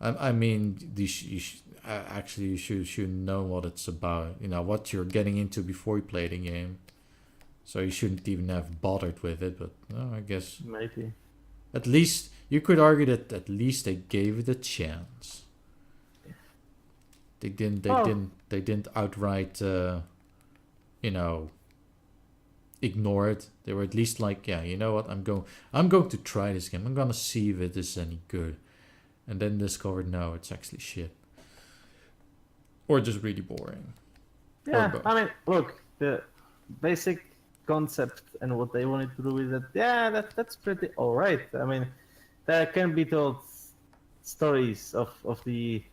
I mean, you should know what it's about. You know what you're getting into before you play the game. So you shouldn't even have bothered with it. But I guess maybe. At least you could argue that at least they gave it a chance. They didn't outright, you know, ignore it. They were at least like, yeah, you know what, I'm going to try this game. I'm gonna see if it is any good, and then discovered no, it's actually shit, or just really boring. Yeah, I mean, look, the basic concept and what they wanted to do with it, yeah, that's pretty alright. I mean, there can be told stories of the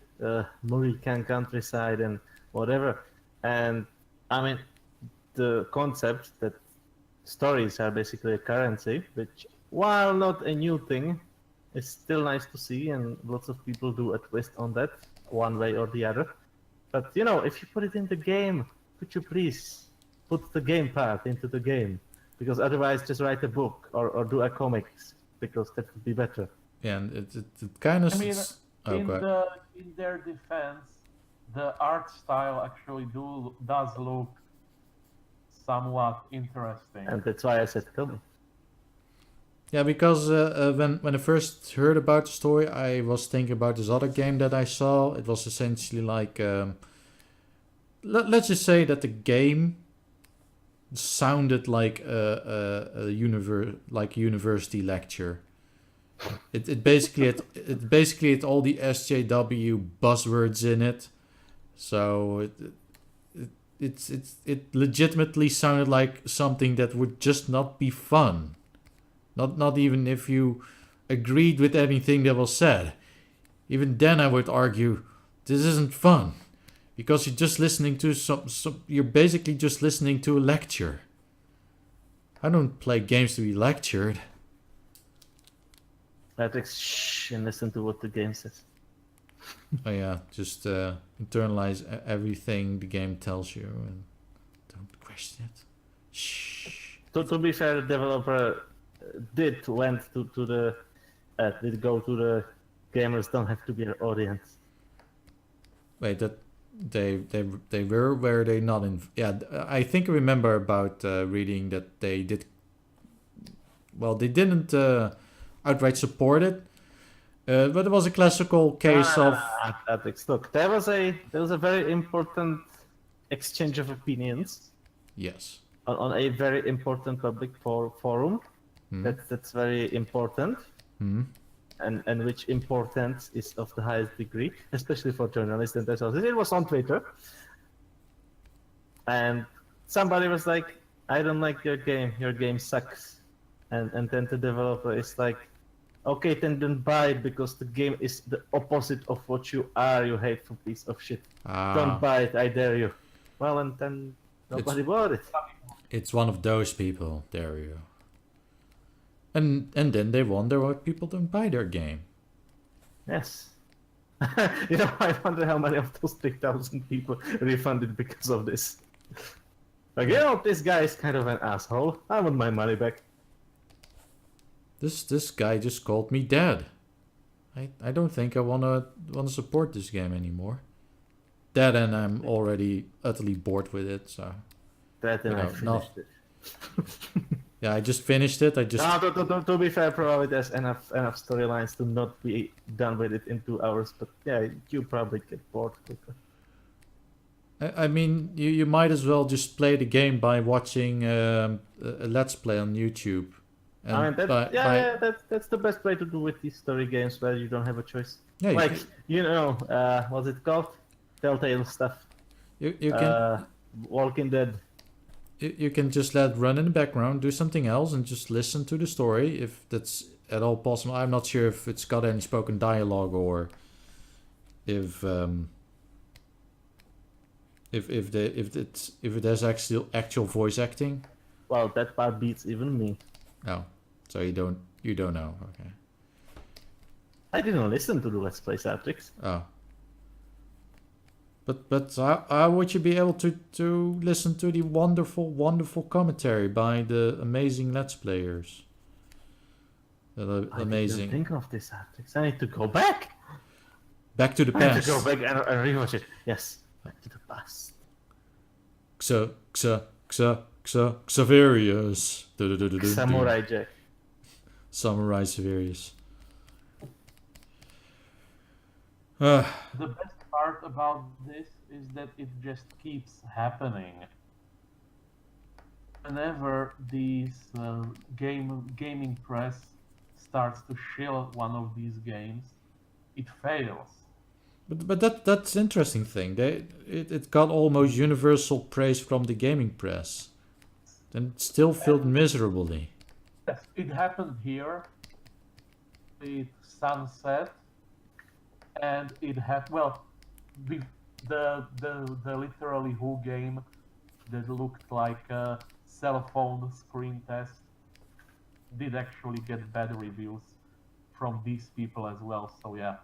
Murican countryside and whatever, and I mean, the concept that stories are basically a currency, which, while not a new thing, is still nice to see, and lots of people do a twist on that one way or the other. But you know, if you put it in the game, could you please put the game part into the game? Because otherwise, just write a book or do a comics, because that would be better. Yeah, and it kind of. I mean, in their defense, the art style actually does look somewhat interesting. And that's why I said comic. Yeah, because when I first heard about the story, I was thinking about this other game that I saw. It was essentially like, let's just say that the game sounded like a university lecture. It basically had all the SJW buzzwords in it, so it legitimately sounded like something that would just not be fun. Not even if you agreed with anything that was said. Even then, I would argue this isn't fun, because you're just listening to you're basically just listening to a lecture. I don't play games to be lectured. Artrix, shh, and listen to what the game says. Oh yeah, just internalize everything the game tells you and don't question it. Shh. To be fair, the developer did go to the gamers don't have to be their audience. Wait, that they were they not in? Yeah, I think I remember about reading that they did. Well, they didn't outright support it, but it was a classical case of. Artrix. Look, there was a very important exchange of opinions Yes. on a very important public forum. That's very important. And which importance is of the highest degree, especially for journalists and themselves. It was on Twitter, and somebody was like, "I don't like your game. Your game sucks," and then the developer is like, "Okay, then don't buy it because the game is the opposite of what you are. You hateful piece of shit. Don't buy it. I dare you." Well, and then nobody bought it. It's one of those people, there you go. And then they wonder why people don't buy their game. Yes. I wonder how many of those 3,000 people refunded because of this. Like, this guy is kind of an asshole. I want my money back. This guy just called me dead. I don't think I wanna support this game anymore. That and I'm already utterly bored with it, so. That and I finished it. Yeah, I just finished it. No, to be fair, probably there's enough storylines to not be done with it in 2 hours. But yeah, you probably get bored quicker. I mean, you might as well just play the game by watching a Let's Play on YouTube. And I mean, that's the best way to do with these story games where you don't have a choice. Yeah, what's it called? Telltale stuff. You can Walking Dead. You can just let it run in the background, do something else, and just listen to the story if that's at all possible. I'm not sure if it's got any spoken dialogue or if it has actual voice acting. Well, that part beats even me. Oh, so you don't know? Okay. I didn't listen to the Let's Play Artrix. Oh. But how would you be able to listen to the wonderful commentary by the amazing Let's Players? Amazing. I didn't think of this, Artrix. I need to go back. Back to the past. I need to go back and rewatch it. Yes, back to the past. Xaverius. Samurai Jack. Samurai Xaverius. The best part about this is that it just keeps happening. Whenever these gaming press starts to shill one of these games, it fails. But that's interesting thing. It got almost universal praise from the gaming press, and it still failed miserably. Yes, it happened here. It Sunset, and it had the literally Who game that looked like a cell phone screen test did actually get bad reviews from these people as well. So yeah.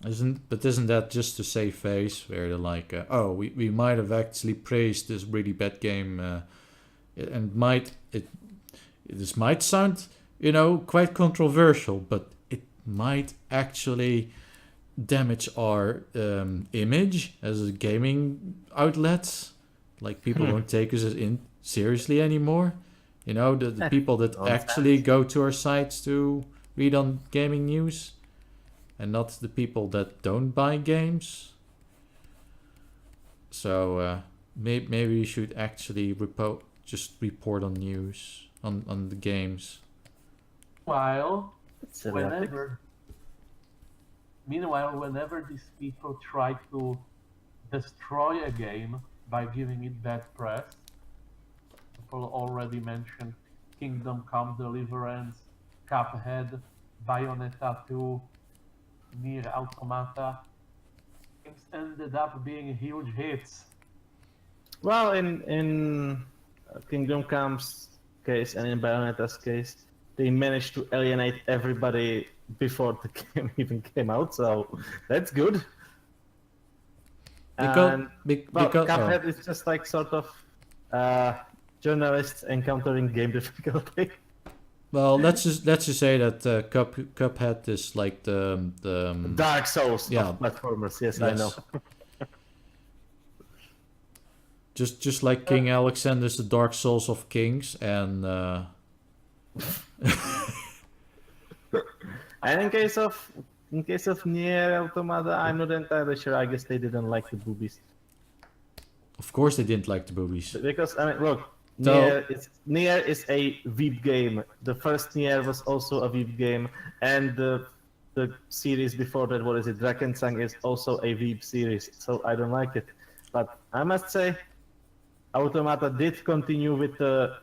Isn't that just to save face? Where they're like, we might have actually praised this really bad game, and this might sound, quite controversial, but it might actually damage our image as a gaming outlet. Like people don't take us seriously anymore. The people that actually go to our sites to read on gaming news. And not the people that don't buy games. So maybe we should actually just report on news on the games. Meanwhile, whenever these people try to destroy a game by giving it bad press, people already mentioned Kingdom Come Deliverance, Cuphead, Bayonetta 2, Nier Automata, games ended up being huge hits. Well, in Kingdom Come's case and in Bayonetta's case, they managed to alienate everybody before the game even came out, so that's good. And Cuphead is just like sort of journalists encountering game difficulty. Well, let's just say that Cuphead is like the Dark Souls yeah. of platformers. Yes, I know. just like King Alexander is the Dark Souls of kings, and And in case of Nier Automata, I'm not entirely sure. I guess they didn't like the boobies. of course they didn't like the boobies. Because I mean, look, So- Nier is a Veep game. The first Nier was also a Veep game, and the series before that, what is it, Drakensang, is also a Veep series. So I don't like it. But I must say, Automata did continue with the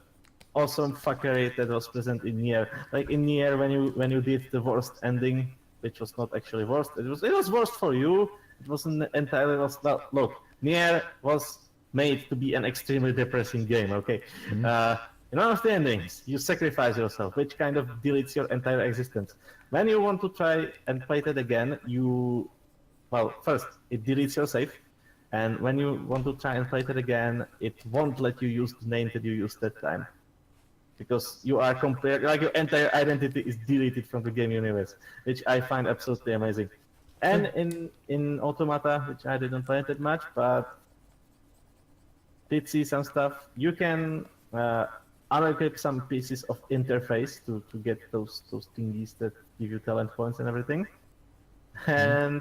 awesome fuckery that was present in Nier. Like in Nier, when you did the worst ending, which was not actually worst, it was worst for you. It wasn't entirely worst. No, look, Nier was made to be an extremely depressing game. Okay, in one of the endings, you sacrifice yourself, which kind of deletes your entire existence. When you want to try and play that again, first it deletes your save. And when you want to try and play it again, it won't let you use the name that you used that time. Because you are like your entire identity is deleted from the game universe, which I find absolutely amazing. And in Automata, which I didn't play that much, but did see some stuff, you can unequip some pieces of interface to get those thingies that give you talent points and everything. And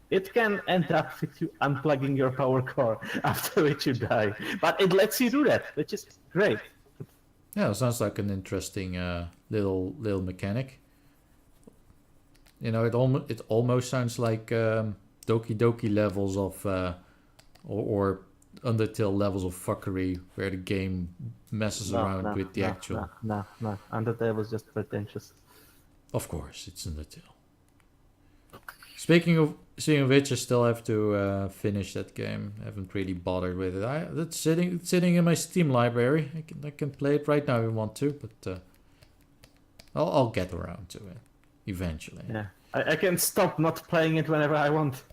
it can end up with you unplugging your power core, after which you die. But it lets you do that, which is great. Yeah, sounds like an interesting little mechanic. You know, it almost sounds like Doki Doki levels of or Undertale levels of fuckery, where the game messes around with the actual. No. Undertale was just pretentious. Of course, it's Undertale. Speaking of which, I still have to finish that game. I haven't really bothered with it. It's sitting in my Steam library. I can play it right now if I want to, but I'll get around to it eventually. Yeah, I can stop not playing it whenever I want.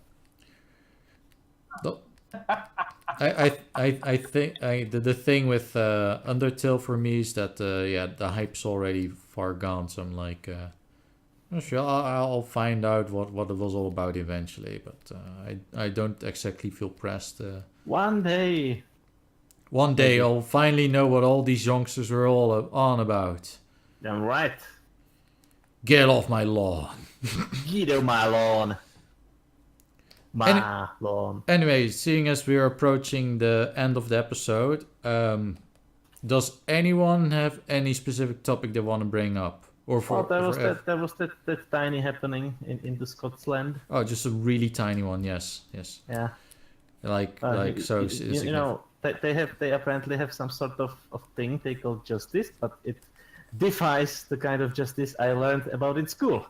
No. I think the thing with Undertale for me is that the hype's already far gone. So I'm like. Sure, I'll find out what it was all about eventually, but I don't exactly feel pressed. One day I'll finally know what all these youngsters were all on about. I'm right. Get off my lawn. Get off my lawn. Lawn. Anyway, seeing as we are approaching the end of the episode, does anyone have any specific topic they want to bring up? Or there was that tiny happening in the Scotsland. Oh, just a really tiny one. Yes. Yeah. So you know they apparently have some sort of thing they call justice, but it defies the kind of justice I learned about in school.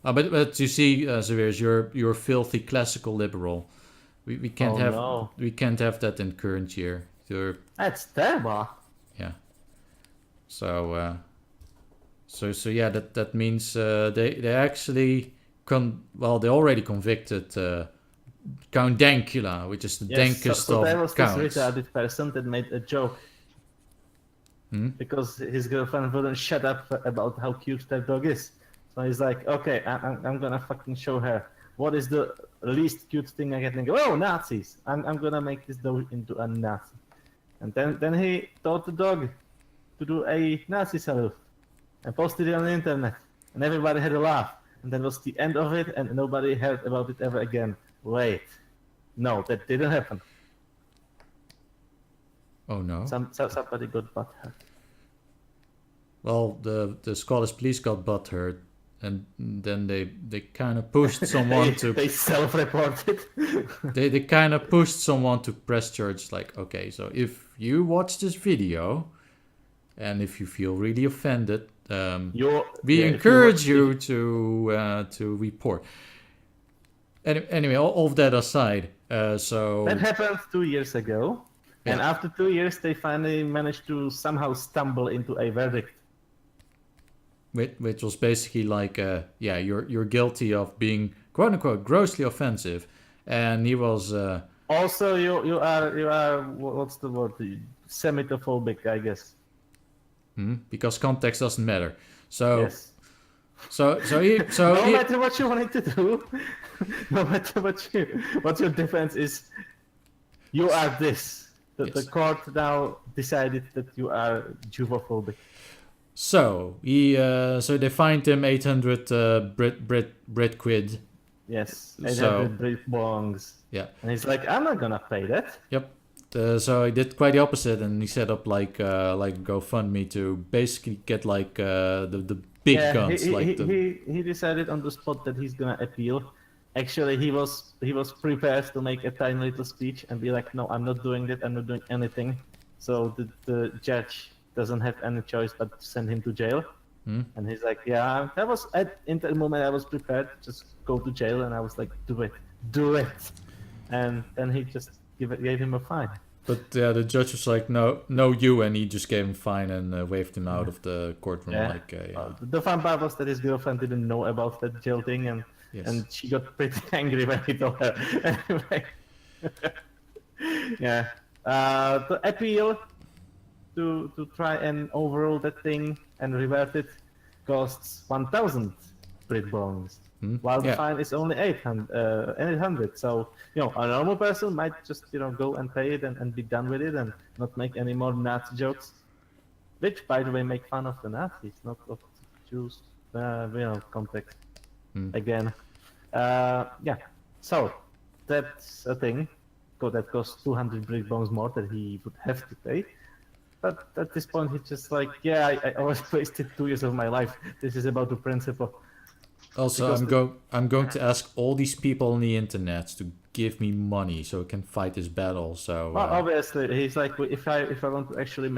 But you see, Xaverius, you're a filthy classical liberal. We can't we can't have that in current year. That's terrible. Yeah. So yeah, that means they actually they already convicted Count Dankula, which is the dankest of there was counts. This retarded person that made a joke because his girlfriend wouldn't shut up about how cute that dog is. So he's like, okay, I'm gonna fucking show her. What is the least cute thing I can think of? Oh, Nazis! I'm gonna make this dog into a Nazi. And then he taught the dog to do a Nazi salute. And posted it on the internet, and everybody had a laugh. And that was the end of it, and nobody heard about it ever again. Wait, no, that didn't happen. Oh no! Somebody got butthurt. Well, the Scottish police got butthurt, and then they kind of pushed someone to. They self-reported. they kind of pushed someone to press charge. Like, okay, so if you watch this video, and if you feel really offended. We encourage you to report. Anyway, all of that aside, so that happened 2 years ago, and after 2 years, they finally managed to somehow stumble into a verdict. which was basically like, you're guilty of being quote unquote grossly offensive, and he was. Also, you are what's the word? Semitophobic, I guess. Because context doesn't matter. So. Yes. So no matter what you wanted to do, no matter what your defense is, you are this. The court now decided that you are Juvophobic. So they fined him 800 Brit quid. Yes, 800 Brit bongs. Yeah, and he's like, I'm not gonna pay that. Yep. So he did quite the opposite, and he set up like GoFundMe to basically get like the big guns. He decided on the spot that he's gonna appeal. Actually, he was prepared to make a tiny little speech and be like, no, I'm not doing that. I'm not doing anything. So the judge doesn't have any choice but to send him to jail. And he's like, yeah, that was in the moment I was prepared to just go to jail, and I was like, do it. And then he just gave him a fine. But the judge was like, no, you, and he just gave him a fine and waved him out of the courtroom. Yeah. The fun part was that his girlfriend didn't know about that jail thing, and she got pretty angry when he told her. Anyway, yeah. The appeal to try and overrule that thing and revert it costs 1,000 Brit bongs. While the fine is only 800. So, a normal person might just, go and pay it and be done with it and not make any more Nazi jokes. Which, by the way, make fun of the Nazis, not of the Jews, context. Again. So, that's a thing. That costs 200 Brit bongs more that he would have to pay. But at this point, he's just like, I always wasted 2 years of my life. This is about the principle. Also, I'm going to ask all these people on the internet to give me money so I can fight this battle. So obviously, he's like, if I want to actually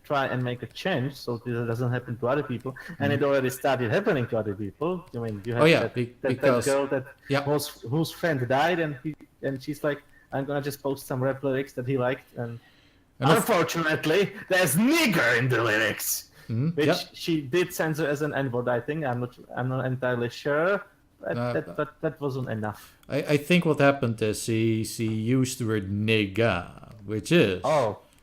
try and make a change, so this doesn't happen to other people, and it already started happening to other people. I mean, you have that girl whose friend died, and she's like, I'm gonna just post some rap lyrics that he liked, and unfortunately, there's nigger in the lyrics. Which she did censor as an N-word, I think. I'm not entirely sure, but that wasn't enough. I think what happened is she used the word nigga, which is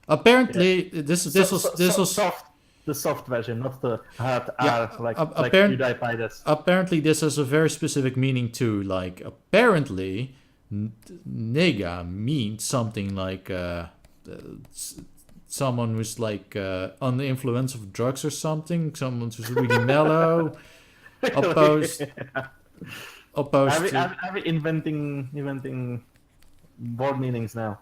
apparently this was soft, the soft version, not the hard R like PewDiePie. Apparently, this has a very specific meaning too. Like apparently, nigga means something like. Someone who's like on the influence of drugs or something. Someone who's really mellow. Opposed to... Are we inventing word meanings now?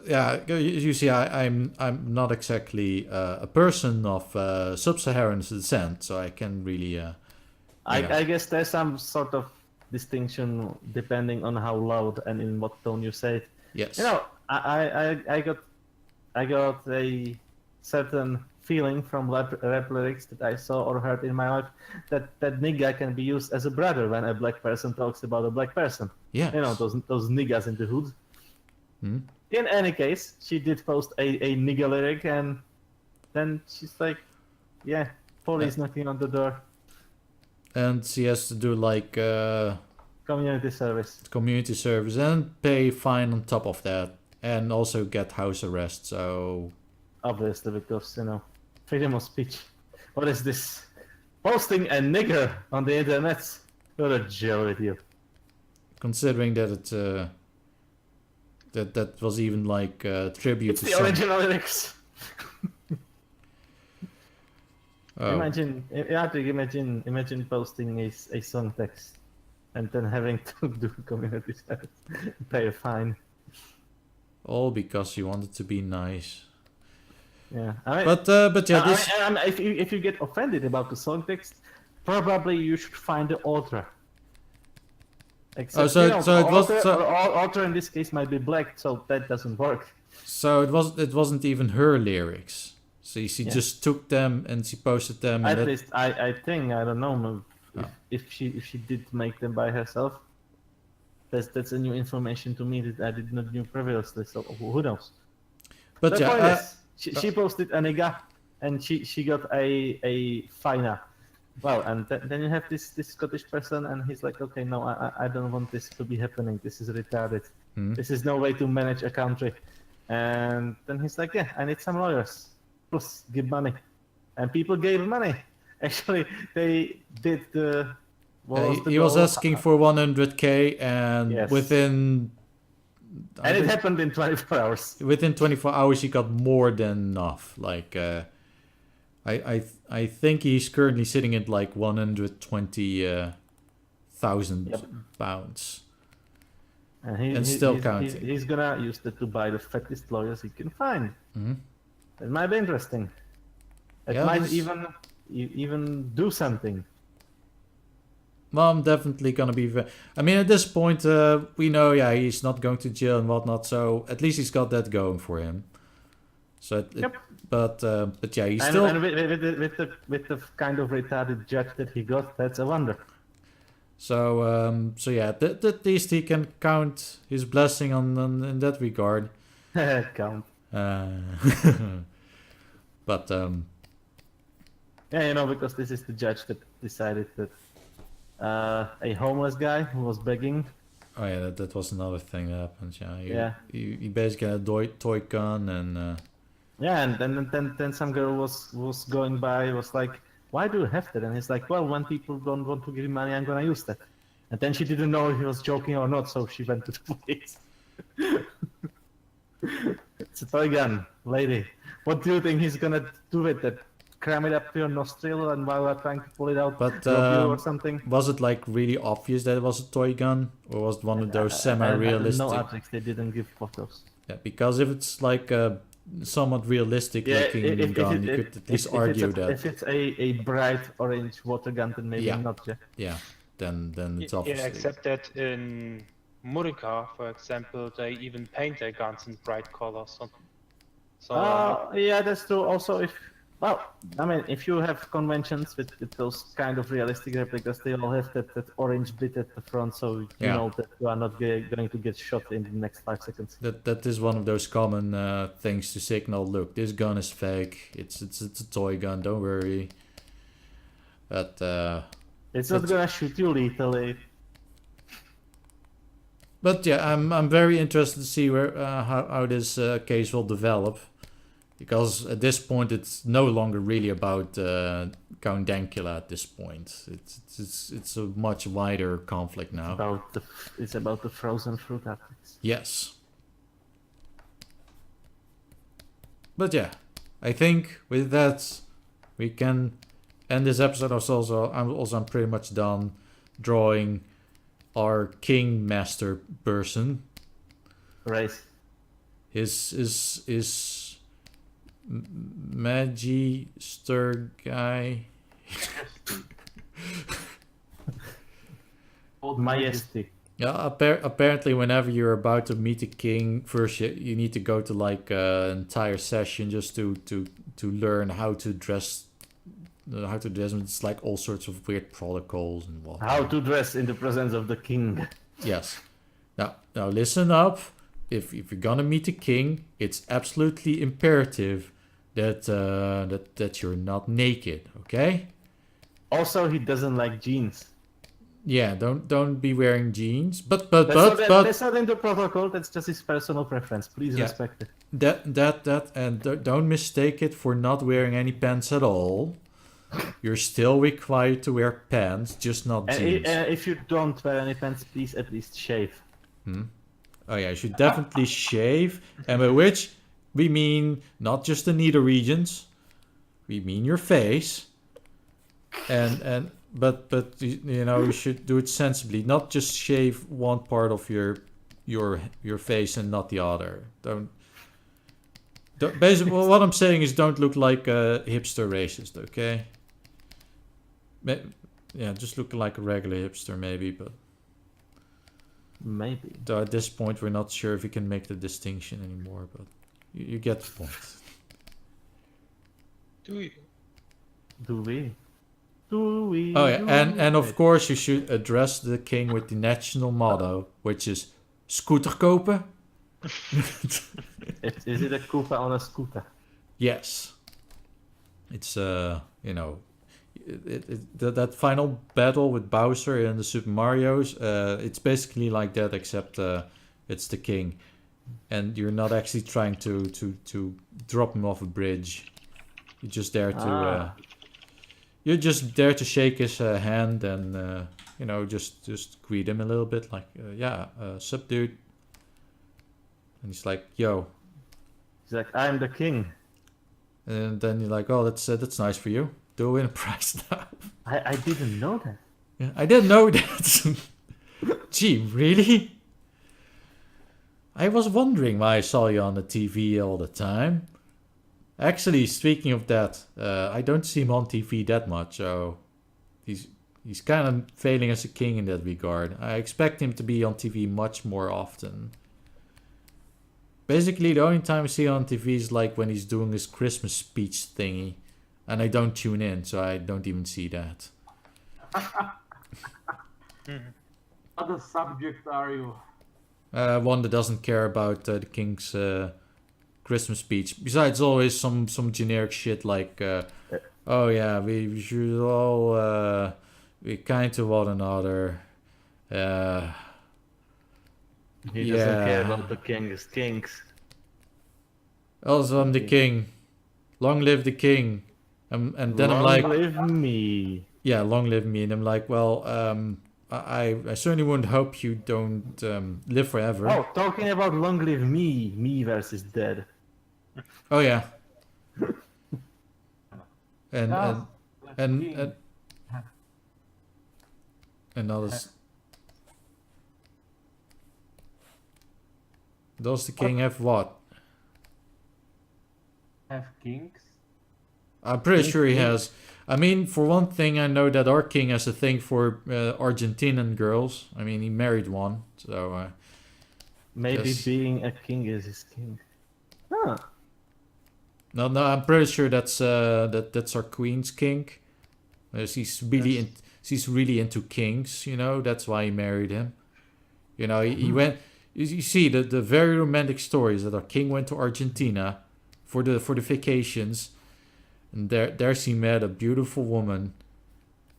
Yeah, you see, I'm not exactly a person of sub-Saharan descent, so I can really. I guess there's some sort of distinction depending on how loud and in what tone you say it. Yes. I got a certain feeling from rap lyrics that I saw or heard in my life that nigga can be used as a brother when a black person talks about a black person. Yeah. Those niggas in the hood. In any case, she did post a nigga lyric, and then she's like, police knocking on the door. And she has to do like community service and pay fine on top of that. And also get house arrest, so... Obviously, because, freedom of speech. What is this? Posting a nigger on the internet? What a jail with you. Considering that it... that was even like a tribute to the original lyrics. Imagine posting a song text and then having to do community service, pay a fine. All because you wanted to be nice. Yeah, if you get offended about the song text, probably you should find the author. Except, author in this case might be black, so that doesn't work. So it wasn't even her lyrics. So she just took them and she posted them. At least I think, I don't know if she did make them by herself. That's a new information to me that I did not know previously, so who knows? But she posted a nigga, and she got a fina. Well, and then you have this Scottish person, and he's like, okay, no, I don't want this to be happening. This is retarded. This is no way to manage a country. And then he's like, yeah, I need some lawyers. Plus, give money. And people gave money. Actually, they did the... He was asking for 100k, and Yes. within... And it happened in 24 hours. Within 24 hours, he got more than enough. Like, I think he's currently sitting at like 120,000 pounds. And still counting. He's gonna use that to buy the fattest lawyers he can find. It might be interesting. It Yeah, might this- even do something. Well, I'm definitely gonna be. I mean, at this point, we know, he's not going to jail and whatnot. So at least he's got that going for him. So, Yep. but yeah, he's And, still. and with the kind of retarded judge that he got, that's a wonder. So yeah, at least he can count his blessing on in that regard. Count. But Yeah, because this is the judge that decided that a homeless guy who was begging. oh yeah, that was another thing that happened. Yeah, Yeah. He basically had a toy gun and. Yeah, and then some girl was going by, was like, why do you have that? And he's like, well, when people don't want to give me money, I'm gonna use that. And then she didn't know if he was joking or not, so she went to the police. It's a toy gun, lady. What do you think he's gonna do with it? Cram it up to your nostril and while we're trying to pull it out, But rob you or something? was it like really obvious that it was a toy gun, or was it one of those No, semi-realistic? Artrix, they didn't give photos. Yeah, because if it's like a somewhat realistic looking gun, you could at least argue that. If it's a bright orange water gun, then maybe Yeah. not, yeah. Yeah, then it's Yeah, obviously. except that in Murica, for example, they even paint their guns in bright colors. So Yeah, that's true. Also, if you have conventions with those kind of realistic replicas, they all have that orange bit at the front, so you Yeah. know that you are not going to get shot in the next 5 seconds. That is one of those common things to signal. Look, this gun is fake. It's a toy gun. Don't worry. But It's not gonna shoot you lethally. But yeah, I'm very interested to see where how this case will develop, because at this point it's no longer really about Count Dankula. At this point, it's a much wider conflict now. It's about the frozen fruit Artrix. Yes. But yeah, I think with that we can end this episode. I'm pretty much done drawing our king master person. Race. His magister guy. Old Majesty. Yeah, apparently whenever you're about to meet the king, first you need to go to like an entire session just to learn how to dress. It's like all sorts of weird protocols and whatnot. How to dress in the presence of the king. Yes. Now listen up. If you're gonna meet the king, it's absolutely imperative that you're not naked. Okay? Also, he doesn't like jeans. Yeah. Don't be wearing jeans. But That's not in the protocol. That's just his personal preference. Please Yeah. respect it. that and don't mistake it for not wearing any pants at all. You're still required to wear pants, just not jeans. If you don't wear any pants, please at least shave. Oh yeah, you should definitely shave, and by which we mean not just the nether regions, we mean your face, but you should do it sensibly, not just shave one part of your face and not the other. Don't basically what I'm saying is don't look like a hipster racist, okay? Yeah, just look like a regular hipster maybe, but Maybe. though at this point we're not sure if we can make the distinction anymore, but you get the point. do you? Do we? Do we? Oh yeah, Do and we? of course you should address the king with the national motto, which is scooter kopen. Is it a Koopa on a scooter? Yes. it's that final battle with Bowser in the Super Mario's, it's basically like that, except it's the king, and you're not actually trying to drop him off a bridge. You're just there to shake his hand and just greet him a little bit, like sup dude, and he's like, yo. He's like, I'm the king. And then you're like, oh, that's nice for you. Do win a prize now. I didn't know that. Yeah, I didn't know that. Gee, really? I was wondering why I saw you on the TV all the time. Actually, speaking of that, I don't see him on TV that much, so he's kind of failing as a king in that regard. I expect him to be on TV much more often. Basically, the only time I see him on TV is like when he's doing his Christmas speech thingy. And I don't tune in, so I don't even see that. What subject are you? One that doesn't care about the king's Christmas speech. Besides, always some generic shit like, oh yeah, we should all be kind to one another. He doesn't care about the king's kings. Also, I'm the king. Long live the king. And then I'm like, long live me. Yeah, long live me. And I'm like, well, I certainly wouldn't hope you don't live forever. Oh, talking about long live me versus dead. Oh yeah. and others. Does the king have what? Have kings? I'm pretty sure he has. I mean, for one thing, I know that our king has a thing for Argentinian girls. I mean, he married one, so... Maybe yes. Being a king is his king. Huh. No, I'm pretty sure that's our queen's king. She's really into kings, that's why he married him. He went... You see, the very romantic story is that our king went to Argentina for the vacations. And there she met a beautiful woman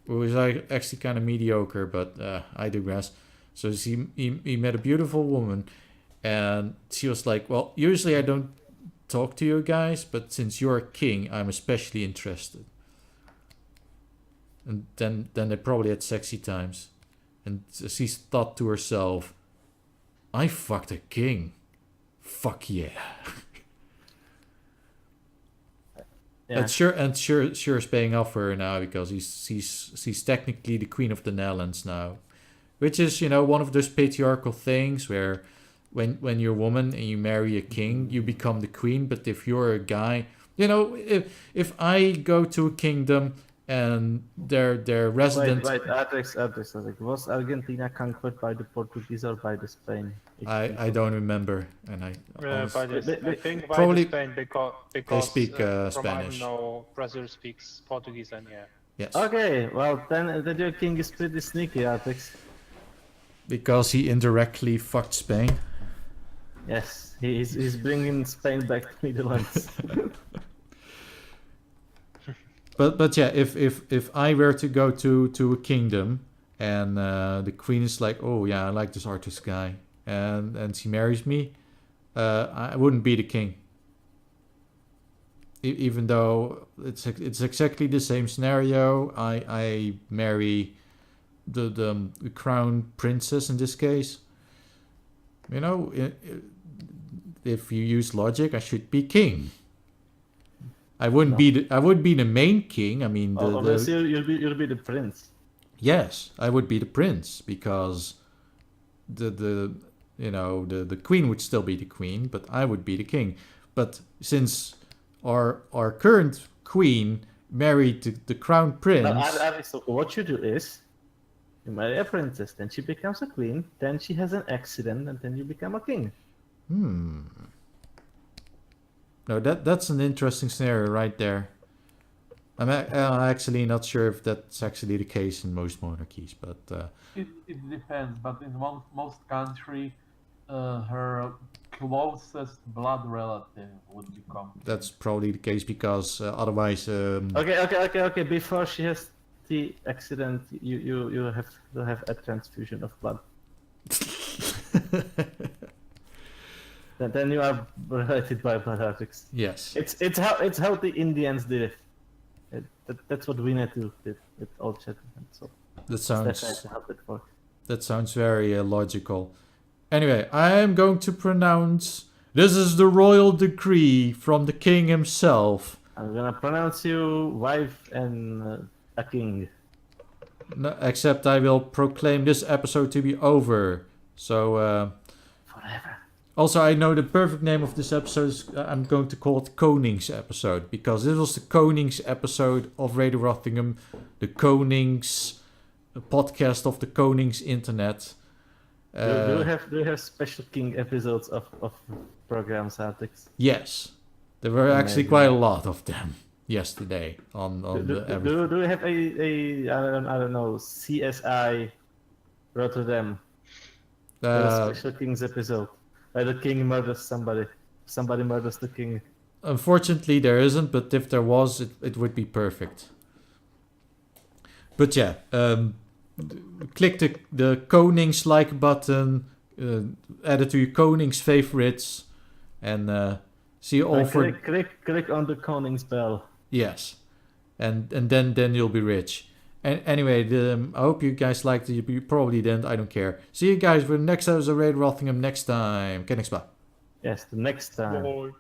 who was actually kind of mediocre, but I digress. So he met a beautiful woman, and she was like, well, usually I don't talk to you guys, but since you're a king, I'm especially interested. And then they probably had sexy times. And she thought to herself, I fucked a king. Fuck yeah. Yeah. And Shure's paying off for her now because she's technically the queen of the Netherlands now, which is one of those patriarchal things where when you're a woman and you marry a king, you become the queen. But if you're a guy, if I go to a kingdom and their resident... Wait, Artrix. Was Argentina conquered by the Portuguese or by the Spain? I don't remember, and I think by probably Spain because they speak from Spanish. I know Brazil speaks Portuguese, and yeah. Yes. Okay, well then your king is pretty sneaky, Artrix. Because he indirectly fucked Spain. Yes, he's bringing Spain back to Netherlands. But yeah, if I were to go to a kingdom and the queen is like, oh yeah, I like this Artrix guy, and she marries me, I wouldn't be the king. Even though it's exactly the same scenario, I marry the crown princess in this case. If you use logic, I should be king. I wouldn't be the main king. I mean, obviously you'll be the prince. Yes, I would be the prince because the queen would still be the queen, but I would be the king. But since our current queen married the crown prince, So what you do is you marry a princess, then she becomes a queen, then she has an accident, and then you become a king. No, that's an interesting scenario right there. I'm actually not sure if that's actually the case in most monarchies, but It depends, but in most country, her closest blood relative would become. That's probably the case because otherwise. Okay. Before she has the accident, you have to have a transfusion of blood. Then you are related by blood Artrix. Yes. It's how the Indians did it. That's what Winnetou did with old Shetland. So That that's how it works. That sounds very logical. Anyway, I am going to pronounce. This is the royal decree from the king himself. I'm gonna pronounce you wife and a king. No, except I will proclaim this episode to be over. So. Forever. Also, I know the perfect name of this episode is, I'm going to call it Konings-episode, because this was the Konings-episode of Radio Rothingham, the Konings podcast of the Konings internet. Do you have special king episodes of programs, Artrix? Yes, there were actually quite a lot of them yesterday on the. Do you have a I don't know, CSI Rotterdam special kings episode? Where the king murders somebody. Somebody murders the king. Unfortunately, there isn't, but if there was, it would be perfect. But yeah, click the Konings like button, add it to your Konings favorites, and see all for... Click on the Konings bell. Yes, and then you'll be rich. And anyway, I hope you guys liked it. You probably didn't. I don't care. See you guys for the next episode of Radio Rothingham next time. Okay, next bye. Yes, the next time. Bye.